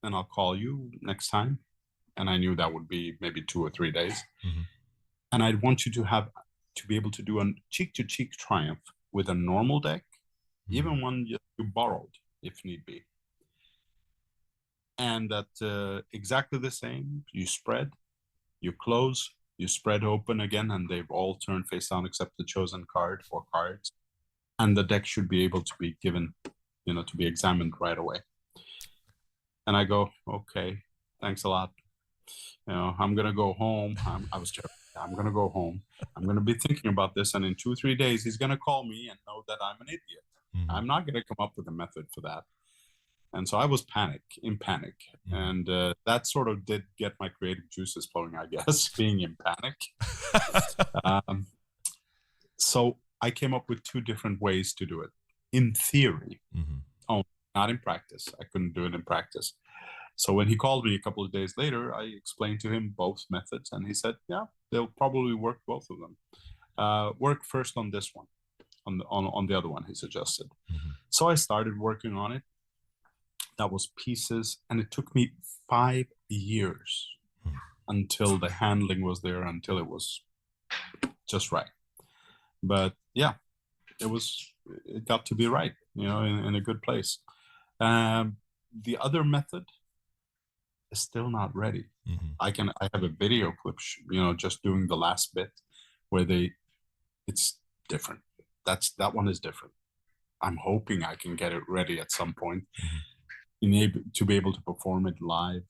and I'll call you next time. And I knew that would be maybe 2 or 3 days. And I'd want you to be able to do a cheek-to-cheek Triumph with a normal deck, even one you borrowed if need be. And that exactly the same, you spread, you close, you spread open again, and they've all turned face down except the chosen card or cards. And the deck should be able to be given, to be examined right away. And I go, okay, thanks a lot. I'm going to go home. I was joking. I'm going to go home. I'm going to be thinking about this. And in 2-3 days, he's going to call me and know that I'm an idiot. I'm not going to come up with a method for that. And so I was in panic. And that sort of did get my creative juices flowing, I guess, being in panic. So I came up with 2 different ways to do it. In theory, Oh, not in practice. I couldn't do it in practice. So when he called me a couple of days later, I explained to him both methods, and he said, "Yeah, they'll probably work, both of them. Work first on this one, on the other one," he suggested. Mm-hmm. So I started working on it. That was pieces, and it took me 5 years until the handling was there, until it was just right. But yeah, it got to be right, in a good place. The other method is still not ready. Mm-hmm. I have a video clip, just doing the last bit where it's different. That one is different. I'm hoping I can get it ready at some point, to be able to perform it live,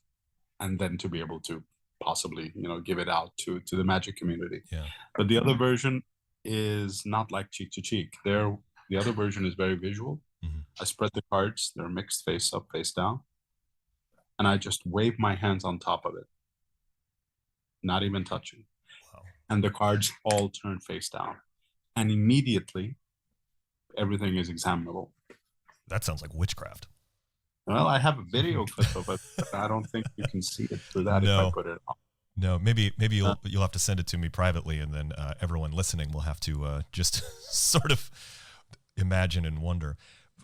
and then to be able to possibly, give it out to the magic community. Yeah. But the other version is not like cheek to cheek. The other version is very visual. Mm-hmm. I spread the cards, they're mixed face up, face down, and I just wave my hands on top of it, not even touching. Wow. And the cards all turn face down, and immediately everything is examinable. That sounds like witchcraft. Well, I have a video clip of it, but I don't think you can see it for that if I put it on. No, maybe you'll have to send it to me privately, and then everyone listening will have to just sort of imagine and wonder.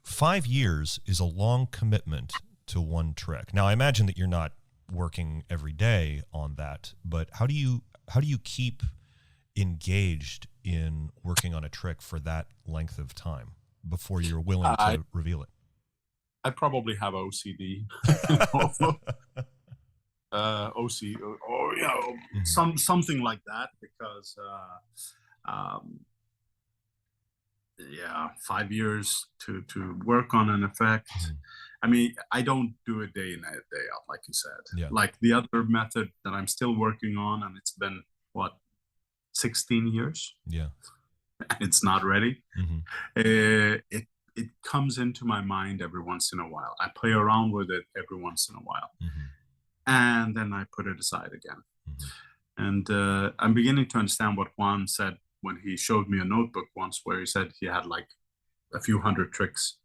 5 years is a long commitment to one trick. Now, I imagine that you're not working every day on that, but how do you keep engaged in working on a trick for that length of time before you're willing to reveal it? I probably have OCD. Something like that, because 5 years to work on an effect. I mean, I don't do it day in and day out, like you said. Yeah. Like the other method that I'm still working on, and it's been 16 years. Yeah. And it's not ready. Mm-hmm. It comes into my mind every once in a while. I play around with it every once in a while. Mm-hmm. And then I put it aside again. Mm-hmm. And I'm beginning to understand what Juan said when he showed me a notebook once, where he said he had like a few hundred tricks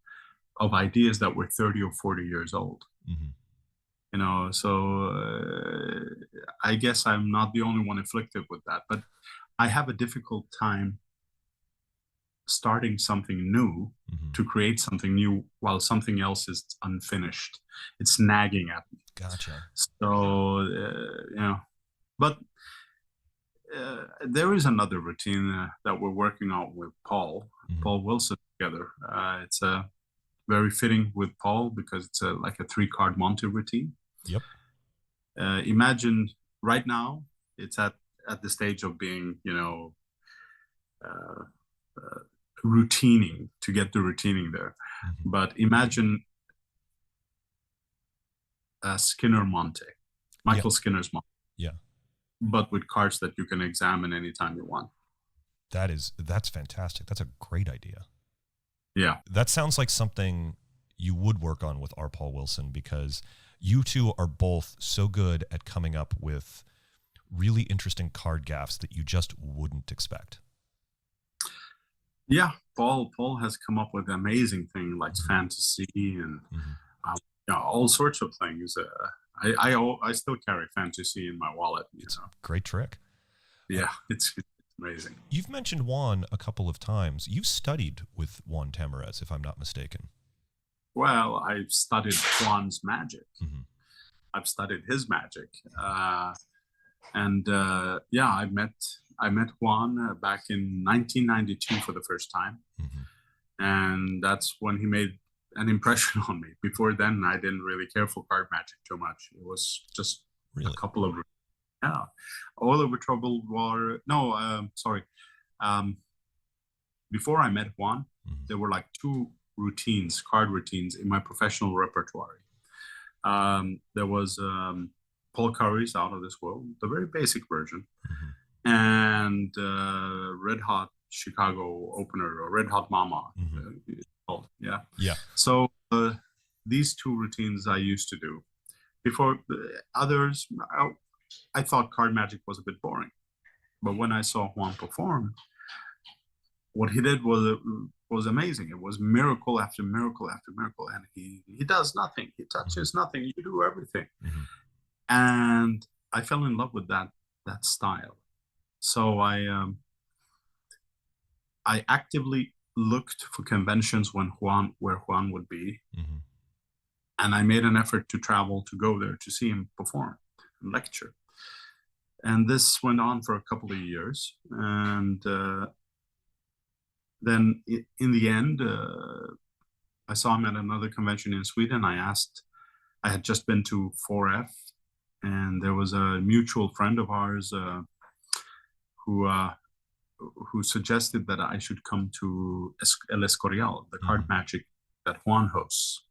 of ideas that were 30 or 40 years old. Mm-hmm. So I guess I'm not the only one afflicted with that, but I have a difficult time starting something new, to create something new while something else is unfinished. It's nagging at me. Gotcha. So, but there is another routine that we're working on with Paul Wilson together. It's very fitting with Paul because it's like a 3-card Monte routine. Yep. Imagine right now it's at the stage of being, routining, to get the routining there. But imagine Skinner Monte, Michael Skinner's Monte. Yeah. But with cards that you can examine anytime you want. That's fantastic. That's a great idea. Yeah. That sounds like something you would work on with R. Paul Wilson, because you two are both so good at coming up with really interesting card gaffes that you just wouldn't expect. Yeah, Paul has come up with amazing things like fantasy and all sorts of things. I still carry fantasy in my wallet. It's a great trick. Yeah, it's amazing. You've mentioned Juan a couple of times. You studied with Juan Tamariz, if I'm not mistaken. Well, I've studied Juan's magic. I've studied his magic. I met Juan back in 1992 for the first time. And that's when he made an impression on me. Before then, I didn't really care for card magic too much. It was just a couple of, Oliver Troubled Water. No, sorry. Before I met Juan, there were like 2 routines, card routines in my professional repertoire. There was Paul Curry's Out of This World, the very basic version, and Red Hot Chicago Opener, or Red Hot Mama. Yeah. So these 2 routines I used to do. Before others, I thought card magic was a bit boring. But when I saw Juan perform, what he did was amazing. It was miracle after miracle after miracle, and he does nothing. He touches nothing. You do everything, and I fell in love with that style. So I actively looked for conventions where Juan would be, and I made an effort to travel to go there to see him perform and lecture. And this went on for a couple of years, and then in the end, I saw him at another convention in Sweden. I had just been to 4F, and there was a mutual friend of ours who suggested that I should come to El Escorial, the card magic that Juan hosts.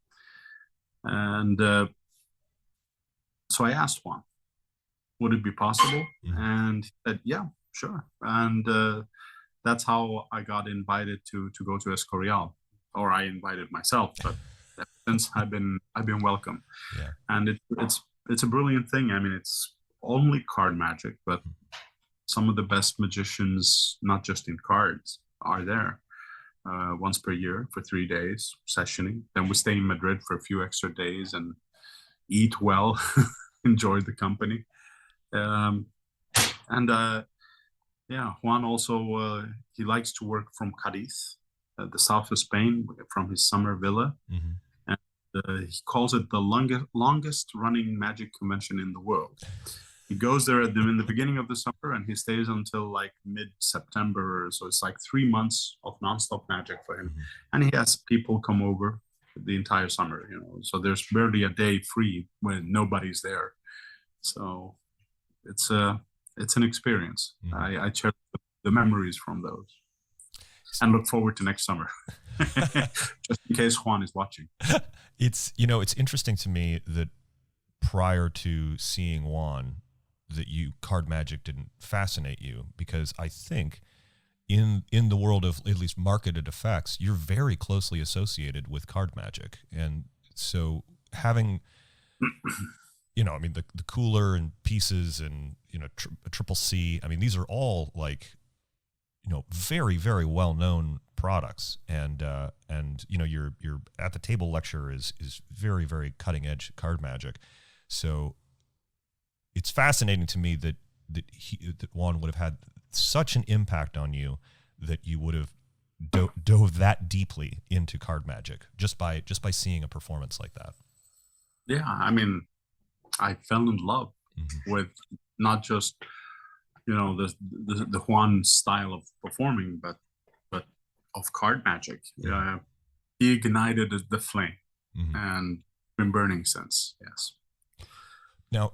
And so I asked Juan, would it be possible? And he said, yeah, sure. And that's how I got invited to go to Escorial, or I invited myself. But since I've been welcome, and it's a brilliant thing. I mean, it's only card magic, but some of the best magicians, not just in cards, are there once per year for 3 days sessioning. Then we stay in Madrid for a few extra days and eat well, enjoy the company. Juan also, he likes to work from Cadiz, the south of Spain, from his summer villa. And he calls it the longest running magic convention in the world. He goes there in the beginning of the summer, and he stays until like mid-September. So it's like 3 months of nonstop magic for him. And he has people come over the entire summer, so there's barely a day free when nobody's there. So it's an experience. I cherish the memories from those, and look forward to next summer, just in case Juan is watching. It's interesting to me that prior to seeing Juan, that card magic didn't fascinate you, because I think in the world of at least marketed effects, you're very closely associated with card magic. And so having, the cooler and pieces and, Triple C, I mean, these are all like, very, very well-known products. And your at the table lecture is very, very cutting edge card magic. So it's fascinating to me that Juan would have had such an impact on you that you would have dove that deeply into card magic just by seeing a performance like that. Yeah, I mean, I fell in love with not just the Juan style of performing, but of card magic. He ignited the flame, and been burning since. Yes. Now,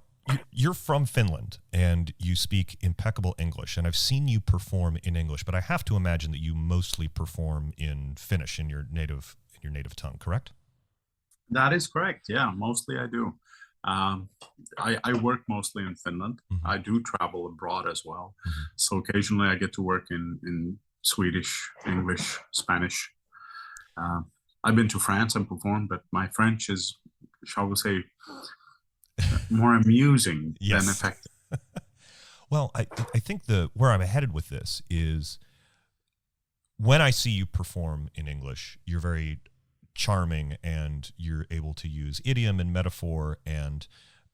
you're from Finland and you speak impeccable English, and I've seen you perform in English, but I have to imagine that you mostly perform in Finnish, in your native tongue, correct? That is correct. Yeah, mostly I do. I work mostly in Finland. I do travel abroad as well. So occasionally I get to work in Swedish, English, Spanish. I've been to France and performed, but my French is, shall we say, more amusing than effective. Well, I think where I'm headed with this is, when I see you perform in English, you're very charming and you're able to use idiom and metaphor and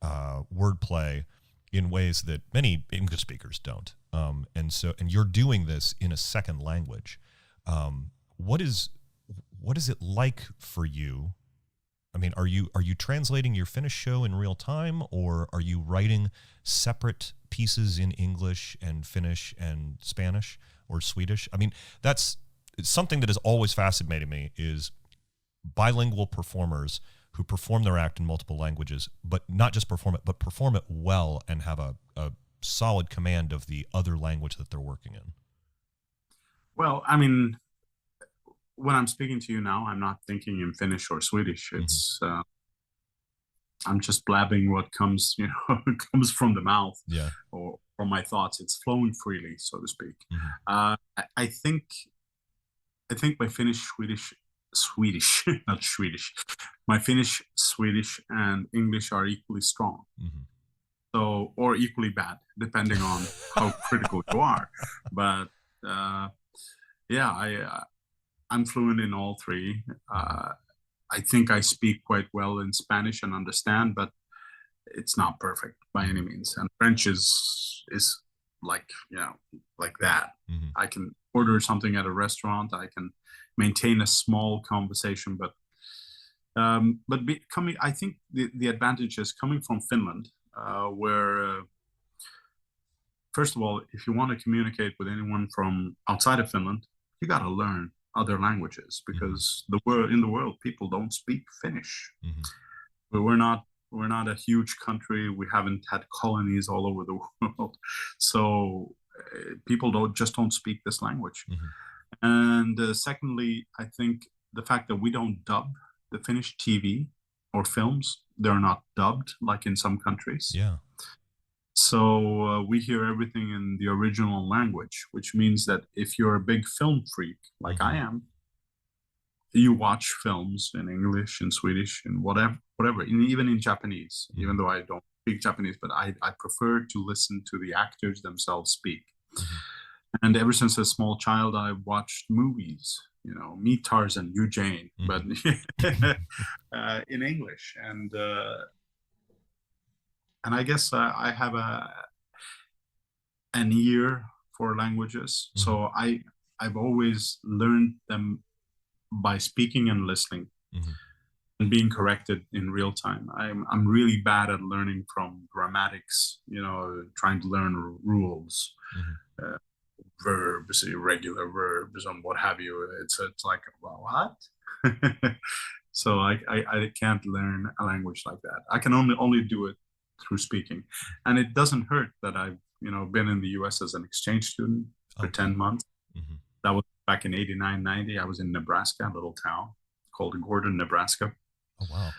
wordplay in ways that many English speakers don't. And you're doing this in a second language. What is it like for you? I mean, are you translating your Finnish show in real time, or are you writing separate pieces in English and Finnish and Spanish or Swedish? I mean, it's something that has always fascinated me, is bilingual performers who perform their act in multiple languages, but not just perform it, but perform it well and have a solid command of the other language that they're working in. Well, I mean, when I'm speaking to you now, I'm not thinking in Finnish or Swedish. It's I'm just blabbing what comes, comes from the mouth, or from my thoughts. It's flowing freely, so to speak. I think my Finnish, Swedish, not Swedish. My Finnish, Swedish, and English are equally strong. So, or equally bad, depending on how critical you are. But yeah, I'm fluent in all three. I think I speak quite well in Spanish and understand, but it's not perfect by any means. And French is like, like that. I can order something at a restaurant. I can maintain a small conversation, but I think the advantage is coming from Finland, where first of all, if you want to communicate with anyone from outside of Finland, you got to learn other languages, because in the world people don't speak Finnish. But we're not a huge country. We haven't had colonies all over the world, so people don't speak this language. And secondly, I think the fact that we don't dub the Finnish TV or films, they're not dubbed like in some countries. Yeah. So we hear everything in the original language, which means that if you're a big film freak like I am, you watch films in English, in Swedish, in whatever, even in Japanese, even though I don't speak Japanese, but I prefer to listen to the actors themselves speak. And ever since a small child, I watched movies, Me, Tarzan, You, Jane, but in English. And I guess I have an ear for languages. So I've always learned them by speaking and listening and being corrected in real time. I'm really bad at learning from grammatics, trying to learn rules, verbs, irregular verbs, and what have you. It's like, well, what? So I can't learn a language like that. I can only do it through speaking. And it doesn't hurt that I've been in the US as an exchange student for 10 months. That was back in 89, 90. I was in Nebraska, a little town called Gordon, Nebraska. Oh, wow.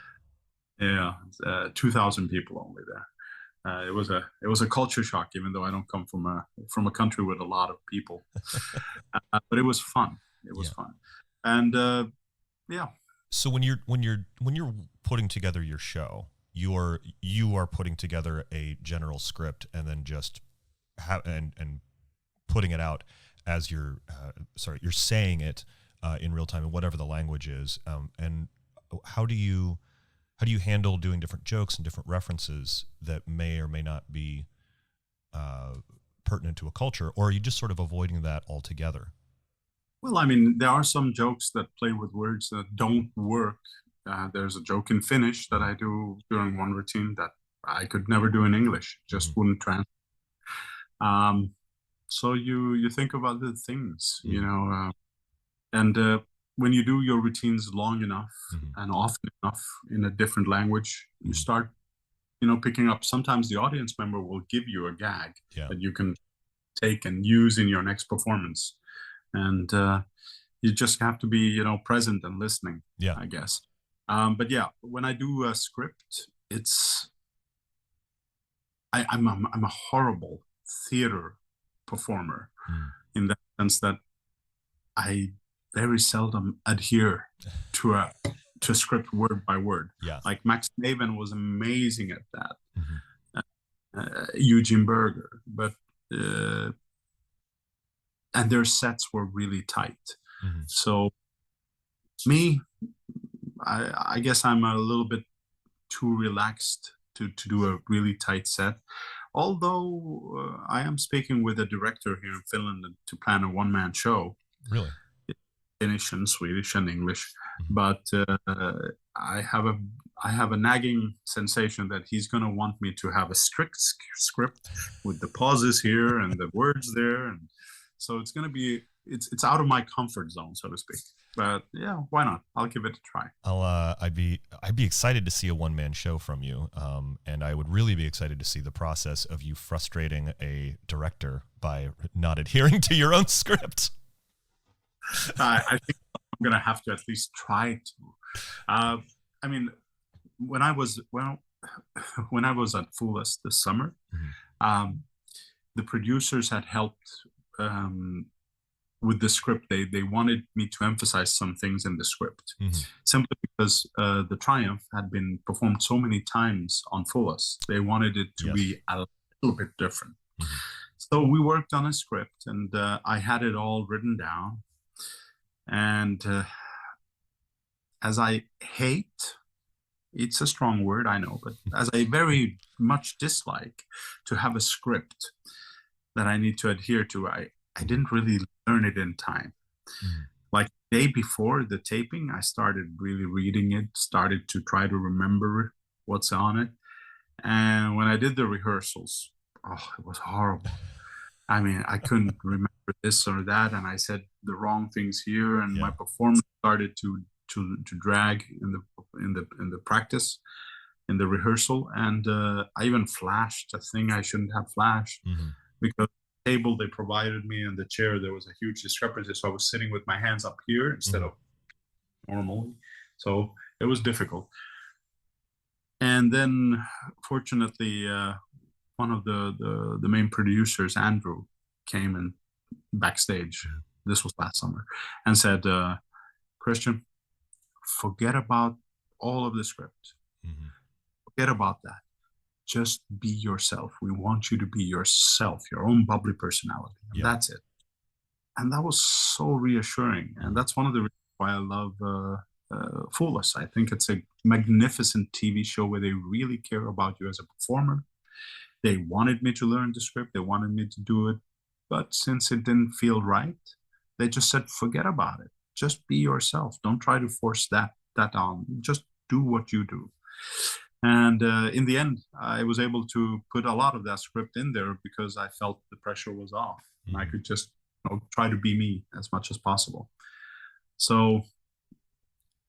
Yeah, 2,000 people only there. It was a culture shock, even though I don't come from a country with a lot of people. But it was fun. It was fun. And yeah. So when you're putting together your show, you are putting together a general script and then just and putting it out as you're saying it in real time in whatever the language is. And how do you handle doing different jokes and different references that may or may not be pertinent to a culture, or are you just sort of avoiding that altogether? Well, I mean, there are some jokes that play with words that don't work. There's a joke in Finnish that I do during one routine that I could never do in English, just wouldn't translate. So you think about the things, and when you do your routines long enough and often enough in a different language, you start, picking up. Sometimes the audience member will give you a gag that you can take and use in your next performance, and you just have to be, present and listening. I guess. But yeah, when I do a script, I'm a horrible theater performer in the sense that I very seldom adhere to a script word by word. Like Max Maven was amazing at that. Eugene Berger, but and their sets were really tight. So me, I guess I'm a little bit too relaxed to do a really tight set. Although I am speaking with a director here in Finland to plan a one-man show. Really? Finnish and Swedish and English. But I have a nagging sensation that he's going to want me to have a strict script with the pauses here and the words there. And so it's going to be, it's out of my comfort zone, so to speak. But yeah, why not? I'll give it a try. I'd be excited to see a one-man show from you, and I would really be excited to see the process of you frustrating a director by not adhering to your own script. I think I'm gonna have to at least try to. I mean, when I was at Fullest this summer, the producers had helped. With the script, they wanted me to emphasize some things in the script, simply because the Triumph had been performed so many times on Fullest. They wanted it to be a little bit different. So we worked on a script, and I had it all written down. And as I hate, it's a strong word, I know, but as I very much dislike to have a script that I need to adhere to, I didn't really learn it in time. Mm. Like the day before the taping, I started really reading it, started to try to remember what's on it. And when I did the rehearsals, oh, it was horrible. I mean, I couldn't remember this or that, and I said the wrong things here, and my performance started to drag in the practice, in the rehearsal, and I even flashed a thing I shouldn't have flashed because the table they provided me and the chair, there was a huge discrepancy, so I was sitting with my hands up here instead of normally, so it was difficult. And then, fortunately, one of the main producers, Andrew, came in backstage. This was last summer, and said, "Christian, forget about all of the script. Forget about that. Just be yourself. We want you to be yourself, your own bubbly personality. And that's it." And that was so reassuring. And that's one of the reasons why I love Fool Us. I think it's a magnificent TV show where they really care about you as a performer. They wanted me to learn the script. They wanted me to do it. But since it didn't feel right, they just said, forget about it. Just be yourself. Don't try to force that on. Just do what you do. And in the end, I was able to put a lot of that script in there because I felt the pressure was off. And I could just try to be me as much as possible. So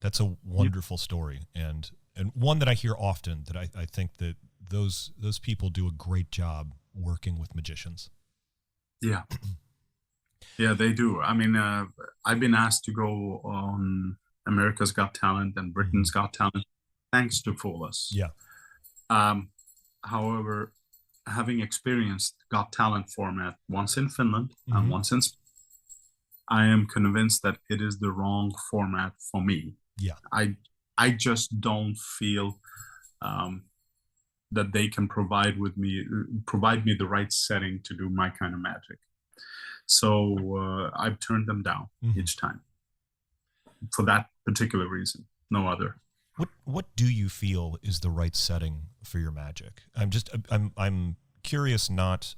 that's a wonderful story, and one that I hear often, that I think that those people do a great job working with magicians. Yeah. Yeah, they do. I mean, I've been asked to go on America's Got Talent and Britain's Got Talent thanks to Fool Us. Yeah. However, having experienced Got Talent format once in Finland and once in Spain, I am convinced that it is the wrong format for me. Yeah. I just don't feel that they can provide me the right setting to do my kind of magic. So I've turned them down each time for that particular reason, no other. What do you feel is the right setting for your magic? I'm curious, not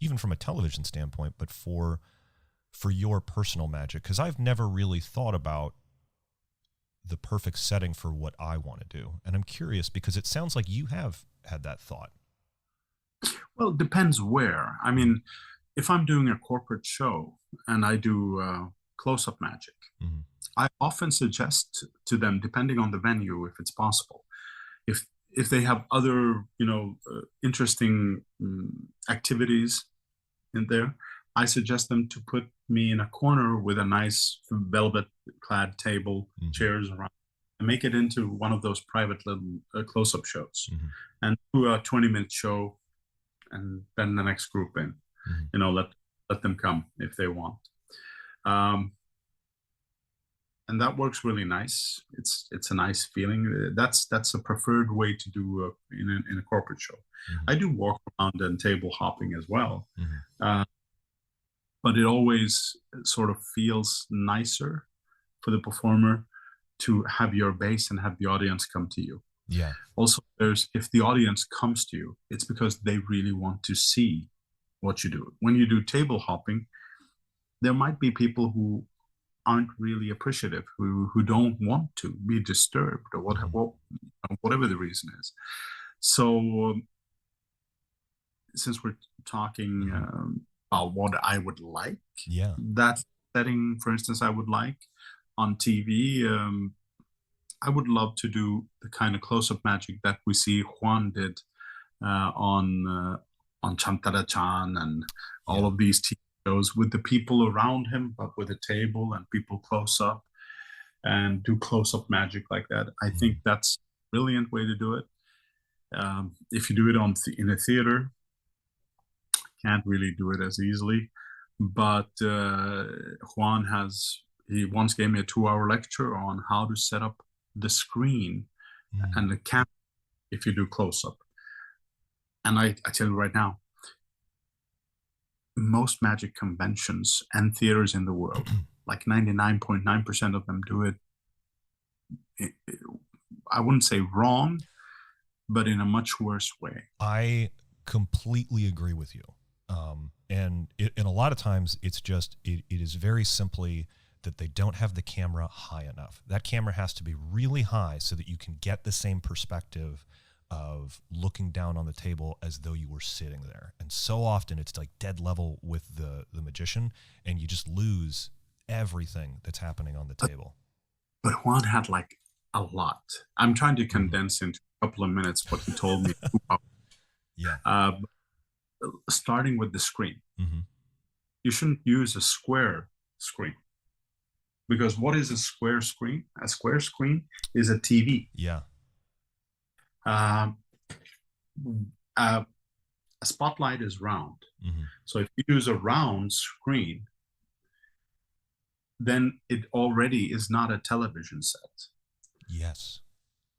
even from a television standpoint, but for your personal magic, because I've never really thought about the perfect setting for what I want to do. And I'm curious because it sounds like you have had that thought. Well, it depends where. I mean, if I'm doing a corporate show and I do close-up magic, I often suggest to them, depending on the venue, if it's possible, if they have other, interesting activities in there, I suggest them to put me in a corner with a nice velvet-clad table, chairs around, and make it into one of those private little close-up shows, and do a 20-minute show, and then the next group in. Let them come if they want. And that works really nice. It's a nice feeling. That's a preferred way to do in a corporate show. I do walk around and table hopping as well. But it always sort of feels nicer for the performer to have your base and have the audience come to you. Yeah. Also, if the audience comes to you, it's because they really want to see what you do. When you do table hopping, there might be people who aren't really appreciative, who don't want to be disturbed, or whatever the reason is. So since we're talking about what I would like, that setting, for instance, I would like on TV, I would love to do the kind of close-up magic that we see Juan did on Chantara-chan and all of these TV shows, with the people around him, but with a table and people close up, and do close-up magic like that. I think that's a brilliant way to do it. If you do it in a theater, can't really do it as easily. But Juan he once gave me a 2-hour lecture on how to set up the screen and the camera if you do close-up. And I tell you right now, most magic conventions and theaters in the world like 99.9% of them do it, I wouldn't say wrong, but in a much worse way. I completely agree with you. And a lot of times it's just, it is very simply that they don't have the camera high enough. That camera has to be really high so that you can get the same perspective of looking down on the table as though you were sitting there. And so often it's like dead level with the magician, and you just lose everything that's happening on the table. But Juan had like a lot. I'm trying to condense into a couple of minutes what he told me. Yeah. Starting with the screen. You shouldn't use a square screen, because what is a square screen? A square screen is a TV. Yeah. A spotlight is round. So if you use a round screen, then it already is not a television set. Yes.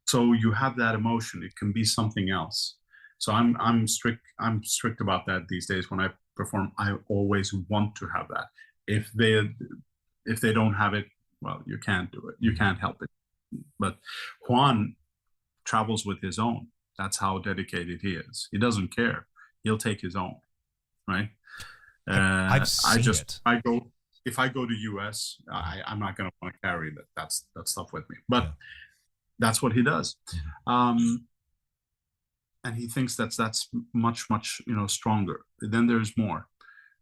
So you have that emotion. It can be something else. So I'm strict about that these days. When I perform, I always want to have that. If they don't have it, well, you can't do it. You can't help it. But Juan travels with his own. That's how dedicated he is. He doesn't care. He'll take his own, right? I've seen it. If I go to US, I'm not going to want to carry that stuff with me. But that's what he does. And he thinks that's much, stronger. Then there's more.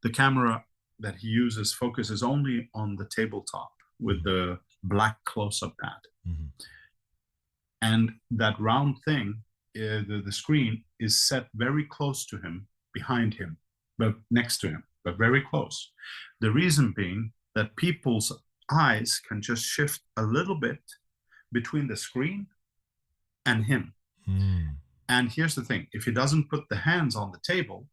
The camera that he uses focuses only on the tabletop with the black close-up pad. And that round thing, the screen is set very close to him, behind him, but next to him, but very close. The reason being that people's eyes can just shift a little bit between the screen and him. And here's the thing, if he doesn't put the hands on the table,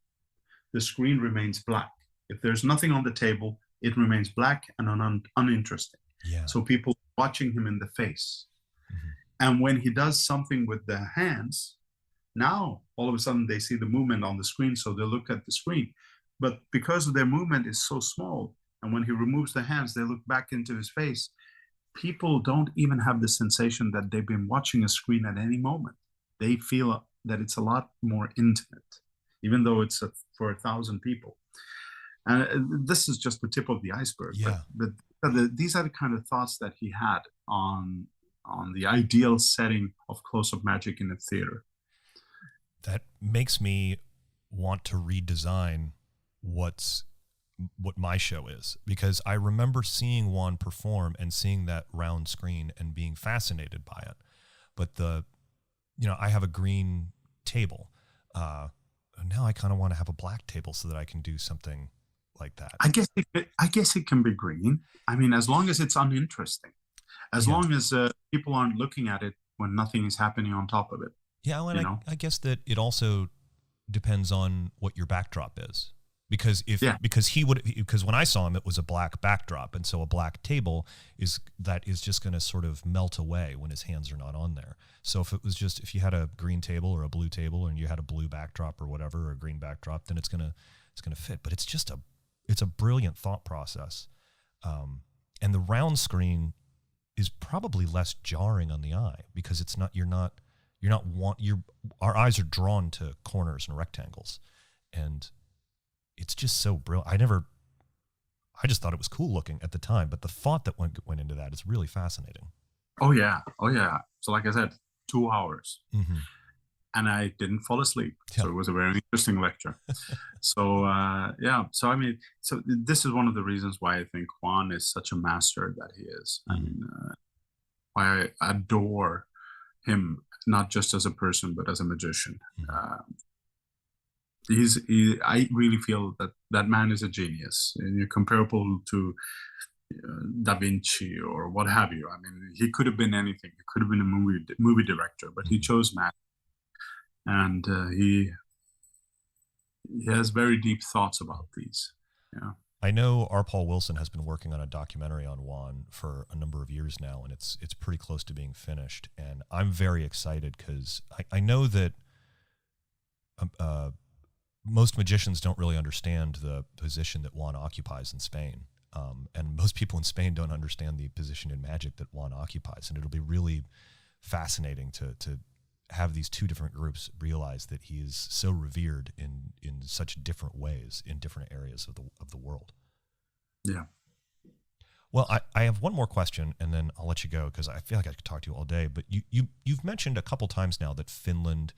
the screen remains black. If there's nothing on the table, it remains black and uninteresting. Yeah. So people watching him in the face. And when he does something with the hands, now all of a sudden they see the movement on the screen, so they look at the screen. But because their movement is so small, and when he removes the hands, they look back into his face, people don't even have the sensation that they've been watching a screen at any moment. They feel that it's a lot more intimate, even though it's for 1,000 people. And this is just the tip of the iceberg. Yeah. But these are the kind of thoughts that he had on the ideal setting of close-up magic in a theater. That makes me want to redesign what my show is, because I remember seeing Juan perform and seeing that round screen and being fascinated by it. But I have a green table. Now I kind of want to have a black table so that I can do something like that. I guess it can be green. I mean, as long as it's uninteresting, as long as people aren't looking at it when nothing is happening on top of it. Yeah, well, I guess that it also depends on what your backdrop is. Because because when I saw him, it was a black backdrop, and so a black table is just going to sort of melt away when his hands are not on there. So if you had a green table or a blue table, and you had a blue backdrop or whatever, or a green backdrop, then it's gonna fit. But it's a brilliant thought process, and the round screen is probably less jarring on the eye because it's not our eyes are drawn to corners and rectangles, and it's just so brilliant. I just thought it was cool looking at the time, but the thought that went into that is really fascinating. Oh yeah. So like I said, 2 hours, and I didn't fall asleep. Yeah. So it was a very interesting lecture. So So I mean, so this is one of the reasons why I think Juan is such a master that he is. I mean, why I adore him, not just as a person, but as a magician. I really feel that man is a genius, and you're comparable to Da Vinci or what have you. I mean, he could have been anything. He could have been a movie director, but he chose magic, and he has very deep thoughts about these. Yeah. I know R. Paul Wilson has been working on a documentary on Juan for a number of years now, and it's pretty close to being finished. And I'm very excited because I know that most magicians don't really understand the position that Juan occupies in Spain. And most people in Spain don't understand the position in Magic that Juan occupies. And it'll be really fascinating to have these two different groups realize that he is so revered in such different ways in different areas of the world. Yeah. Well, I have one more question, and then I'll let you go because I feel like I could talk to you all day. But you've mentioned a couple times now that Finland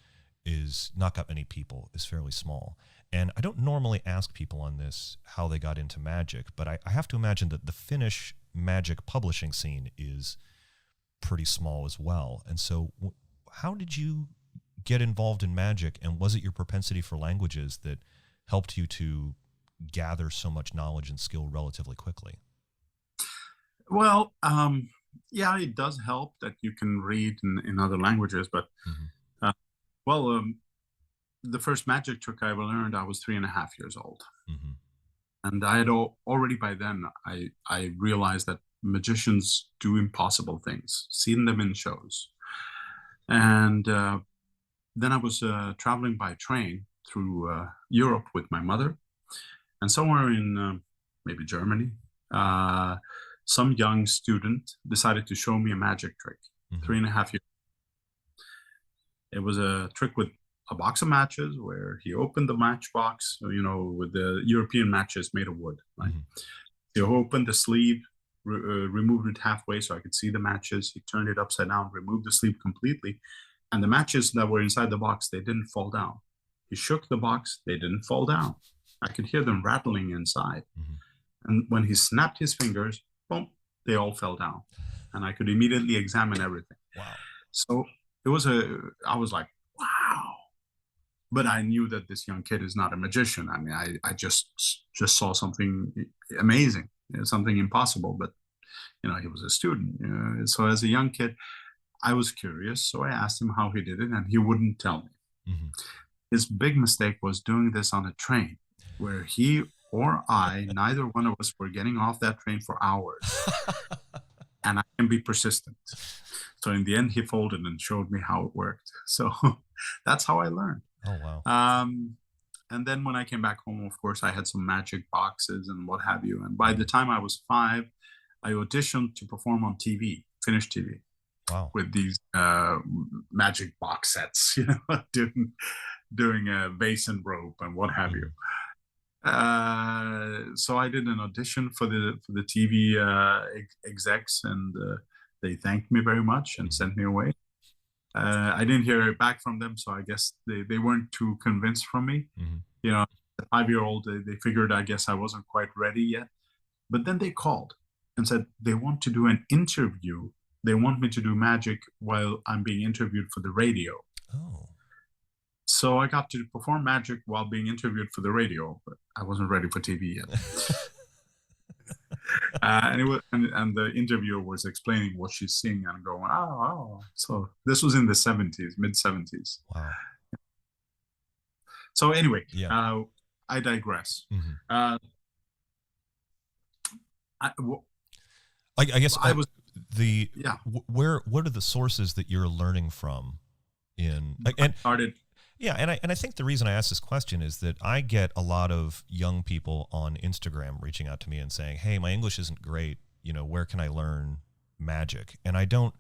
is not got many people, is fairly small. And I don't normally ask people on this how they got into Magic, but I have to imagine that the Finnish Magic publishing scene is pretty small as well. And so how did you get involved in Magic, and was it your propensity for languages that helped you to gather so much knowledge and skill relatively quickly? Well, yeah, it does help that you can read in other languages, but well, the first magic trick I ever learned, I was 3.5 years old. And I had already by then, I realized that magicians do impossible things, seen them in shows. And then I was traveling by train through Europe with my mother. And somewhere in maybe Germany, some young student decided to show me a magic trick, 3.5 years. It was a trick with a box of matches where he opened the matchbox, with the European matches made of wood. Right? He opened the sleeve, removed it halfway so I could see the matches. He turned it upside down, removed the sleeve completely. And the matches that were inside the box, they didn't fall down. He shook the box, they didn't fall down. I could hear them rattling inside. And when he snapped his fingers, boom, they all fell down. And I could immediately examine everything. Wow. So I was like, wow. But I knew that this young kid is not a magician. I mean, I just saw something amazing, something impossible, but, he was a student. So as a young kid, I was curious. So I asked him how he did it, and he wouldn't tell me. His big mistake was doing this on a train where he or I, neither one of us were getting off that train for hours. And I can be persistent. So in the end, he folded and showed me how it worked. So that's how I learned. Oh, wow. And then when I came back home, of course, I had some magic boxes and what have you. And by the time I was 5, I auditioned to perform on TV, Finnish TV. Wow. With these magic box sets, doing a vase and rope and what have you. So I did an audition for the TV execs, and they thanked me very much and sent me away. I didn't hear back from them, so I guess they weren't too convinced from me. The 5-year-old, they figured, I guess I wasn't quite ready yet. But then they called and said they want to do an interview. They want me to do magic while I'm being interviewed for the radio. Oh. So I got to perform magic while being interviewed for the radio, but I wasn't ready for TV yet. And the interviewer was explaining what she's seeing and going, oh. So this was in the 70s, mid 70s. Wow. So anyway, yeah. I digress. I guess I was what are the sources that you're learning from and I think the reason I ask this question is that I get a lot of young people on Instagram reaching out to me and saying, hey, my English isn't great, where can I learn magic? And I don't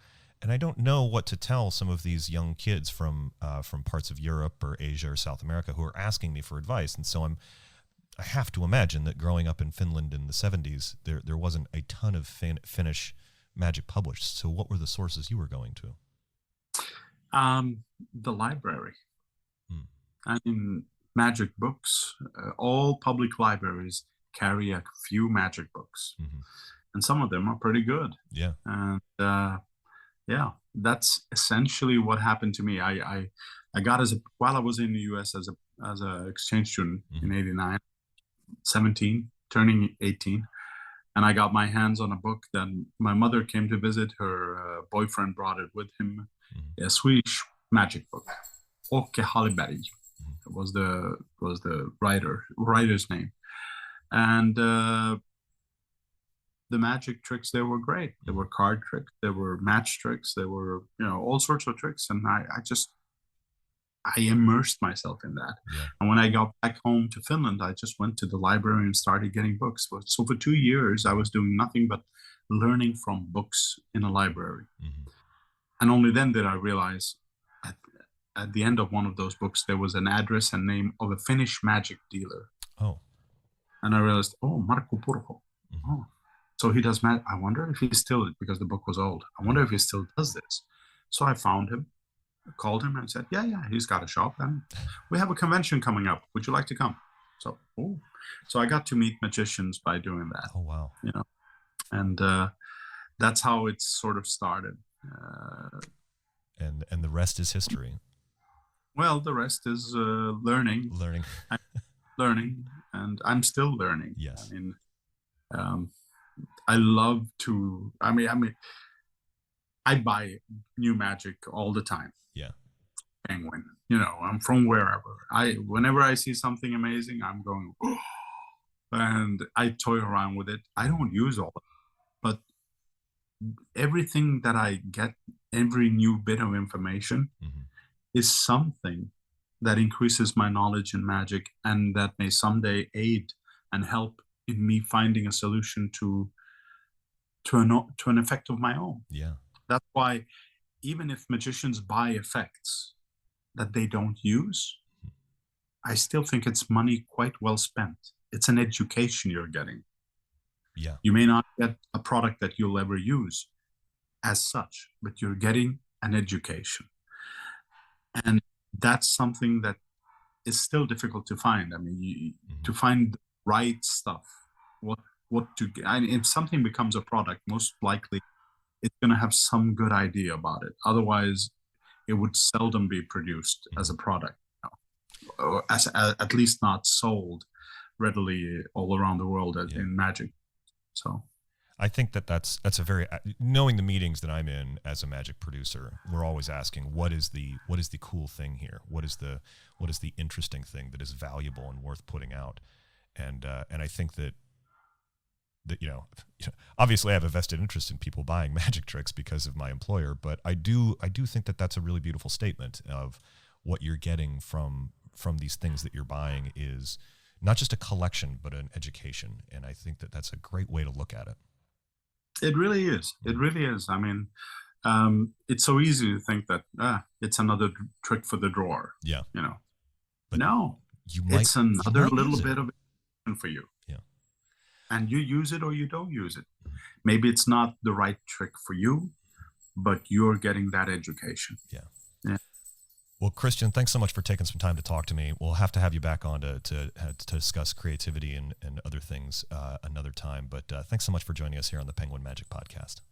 know what to tell some of these young kids from parts of Europe or Asia or South America who are asking me for advice. And so I have to imagine that growing up in Finland in the 70s, there wasn't a ton of Finnish magic published. So what were the sources you were going to? The library. I mean, magic books. All public libraries carry a few magic books. And some of them are pretty good. Yeah. And that's essentially what happened to me. I got while I was in the US as a exchange student in 89, 17, turning 18. And I got my hands on a book that my mother came to visit. Her boyfriend brought it with him, a Swedish magic book. Åke Hallberg was the writer's name. And the magic tricks, they were great. There were card tricks, there were match tricks, there were all sorts of tricks. And I just I immersed myself in that. Yeah. And when I got back home to Finland, I just went to the library and started getting books. So for 2 years, I was doing nothing but learning from books in a library. Mm-hmm. And only then did I realize at the end of one of those books, there was an address and name of a Finnish magic dealer. Oh. And I realized, oh, Marco Purho. Mm-hmm. Oh, so he does magic. I wonder if he still, because the book was old, I wonder if he still does this. So I found him, called him and said, yeah, he's got a shop and we have a convention coming up. Would you like to come? So I got to meet magicians by doing that. Oh, wow. You know, and that's how it sort of started. And the rest is history. Well, the rest is learning, and I'm still learning. Yes. I mean, I love to. I mean, I buy new magic all the time. Yeah. Penguin. You know, I'm from wherever. Whenever I see something amazing, I'm going, oh, and I toy around with it. I don't use all of it, but everything that I get, every new bit of information, mm-hmm. is something that increases my knowledge in magic and that may someday aid and help in me finding a solution to an effect of my own. Yeah. That's why even if magicians buy effects that they don't use, I still think it's money quite well spent. It's an education you're getting. Yeah. You may not get a product that you'll ever use as such, but you're getting an education. And that's something that is still difficult to find. I mean, to find the right stuff, what to get. And if something becomes a product, most likely it's going to have some good idea about it. Otherwise, it would seldom be produced as a product, or at least not sold readily all around the world in magic. So I think that's a very, knowing the meetings that I'm in as a magic producer, we're always asking, what is the cool thing here? What is the interesting thing that is valuable and worth putting out? And I think that you know, obviously I have a vested interest in people buying magic tricks because of my employer, but I do think that that's a really beautiful statement of what you're getting from these things that you're buying is not just a collection, but an education. And I think that that's a great way to look at it. It really is. It really is. I mean, it's so easy to think that it's another trick for the drawer. Yeah. You know, but no, it's another little bit of information for you. Yeah. And you use it or you don't use it. Maybe it's not the right trick for you, but you're getting that education. Yeah. Yeah. Well, Christian, thanks so much for taking some time to talk to me. We'll have to have you back on to discuss creativity and other things another time. But thanks so much for joining us here on the Penguin Magic Podcast.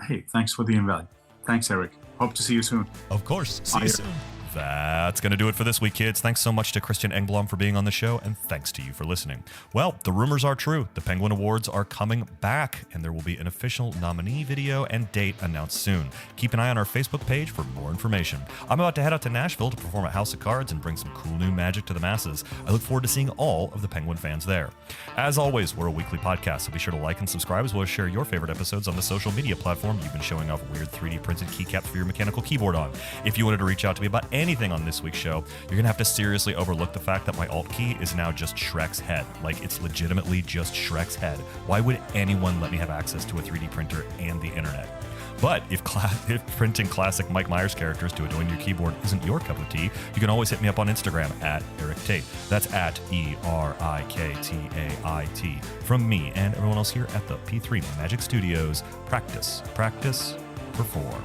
Hey, thanks for the invite. Thanks, Eric. Hope to see you soon. Of course. See you soon. That's going to do it for this week, kids. Thanks so much to Christian Engblom for being on the show, and thanks to you for listening. Well, the rumors are true. The Penguin Awards are coming back, and there will be an official nominee video and date announced soon. Keep an eye on our Facebook page for more information. I'm about to head out to Nashville to perform at House of Cards and bring some cool new magic to the masses. I look forward to seeing all of the Penguin fans there. As always, we're a weekly podcast, so be sure to like and subscribe as well as share your favorite episodes on the social media platform you've been showing off weird 3D printed keycaps for your mechanical keyboard on. If you wanted to reach out to me about anything on this week's show, you're gonna have to seriously overlook the fact that my alt key is now just Shrek's head. Like, it's legitimately just Shrek's head. Why would anyone let me have access to a 3D printer and the internet? But if printing classic Mike Myers characters to adorn your keyboard isn't your cup of tea, you can always hit me up on Instagram at Eric Tate. That's at ERIKTAIT. From me and everyone else here at the P3 Magic Studios, practice, perform.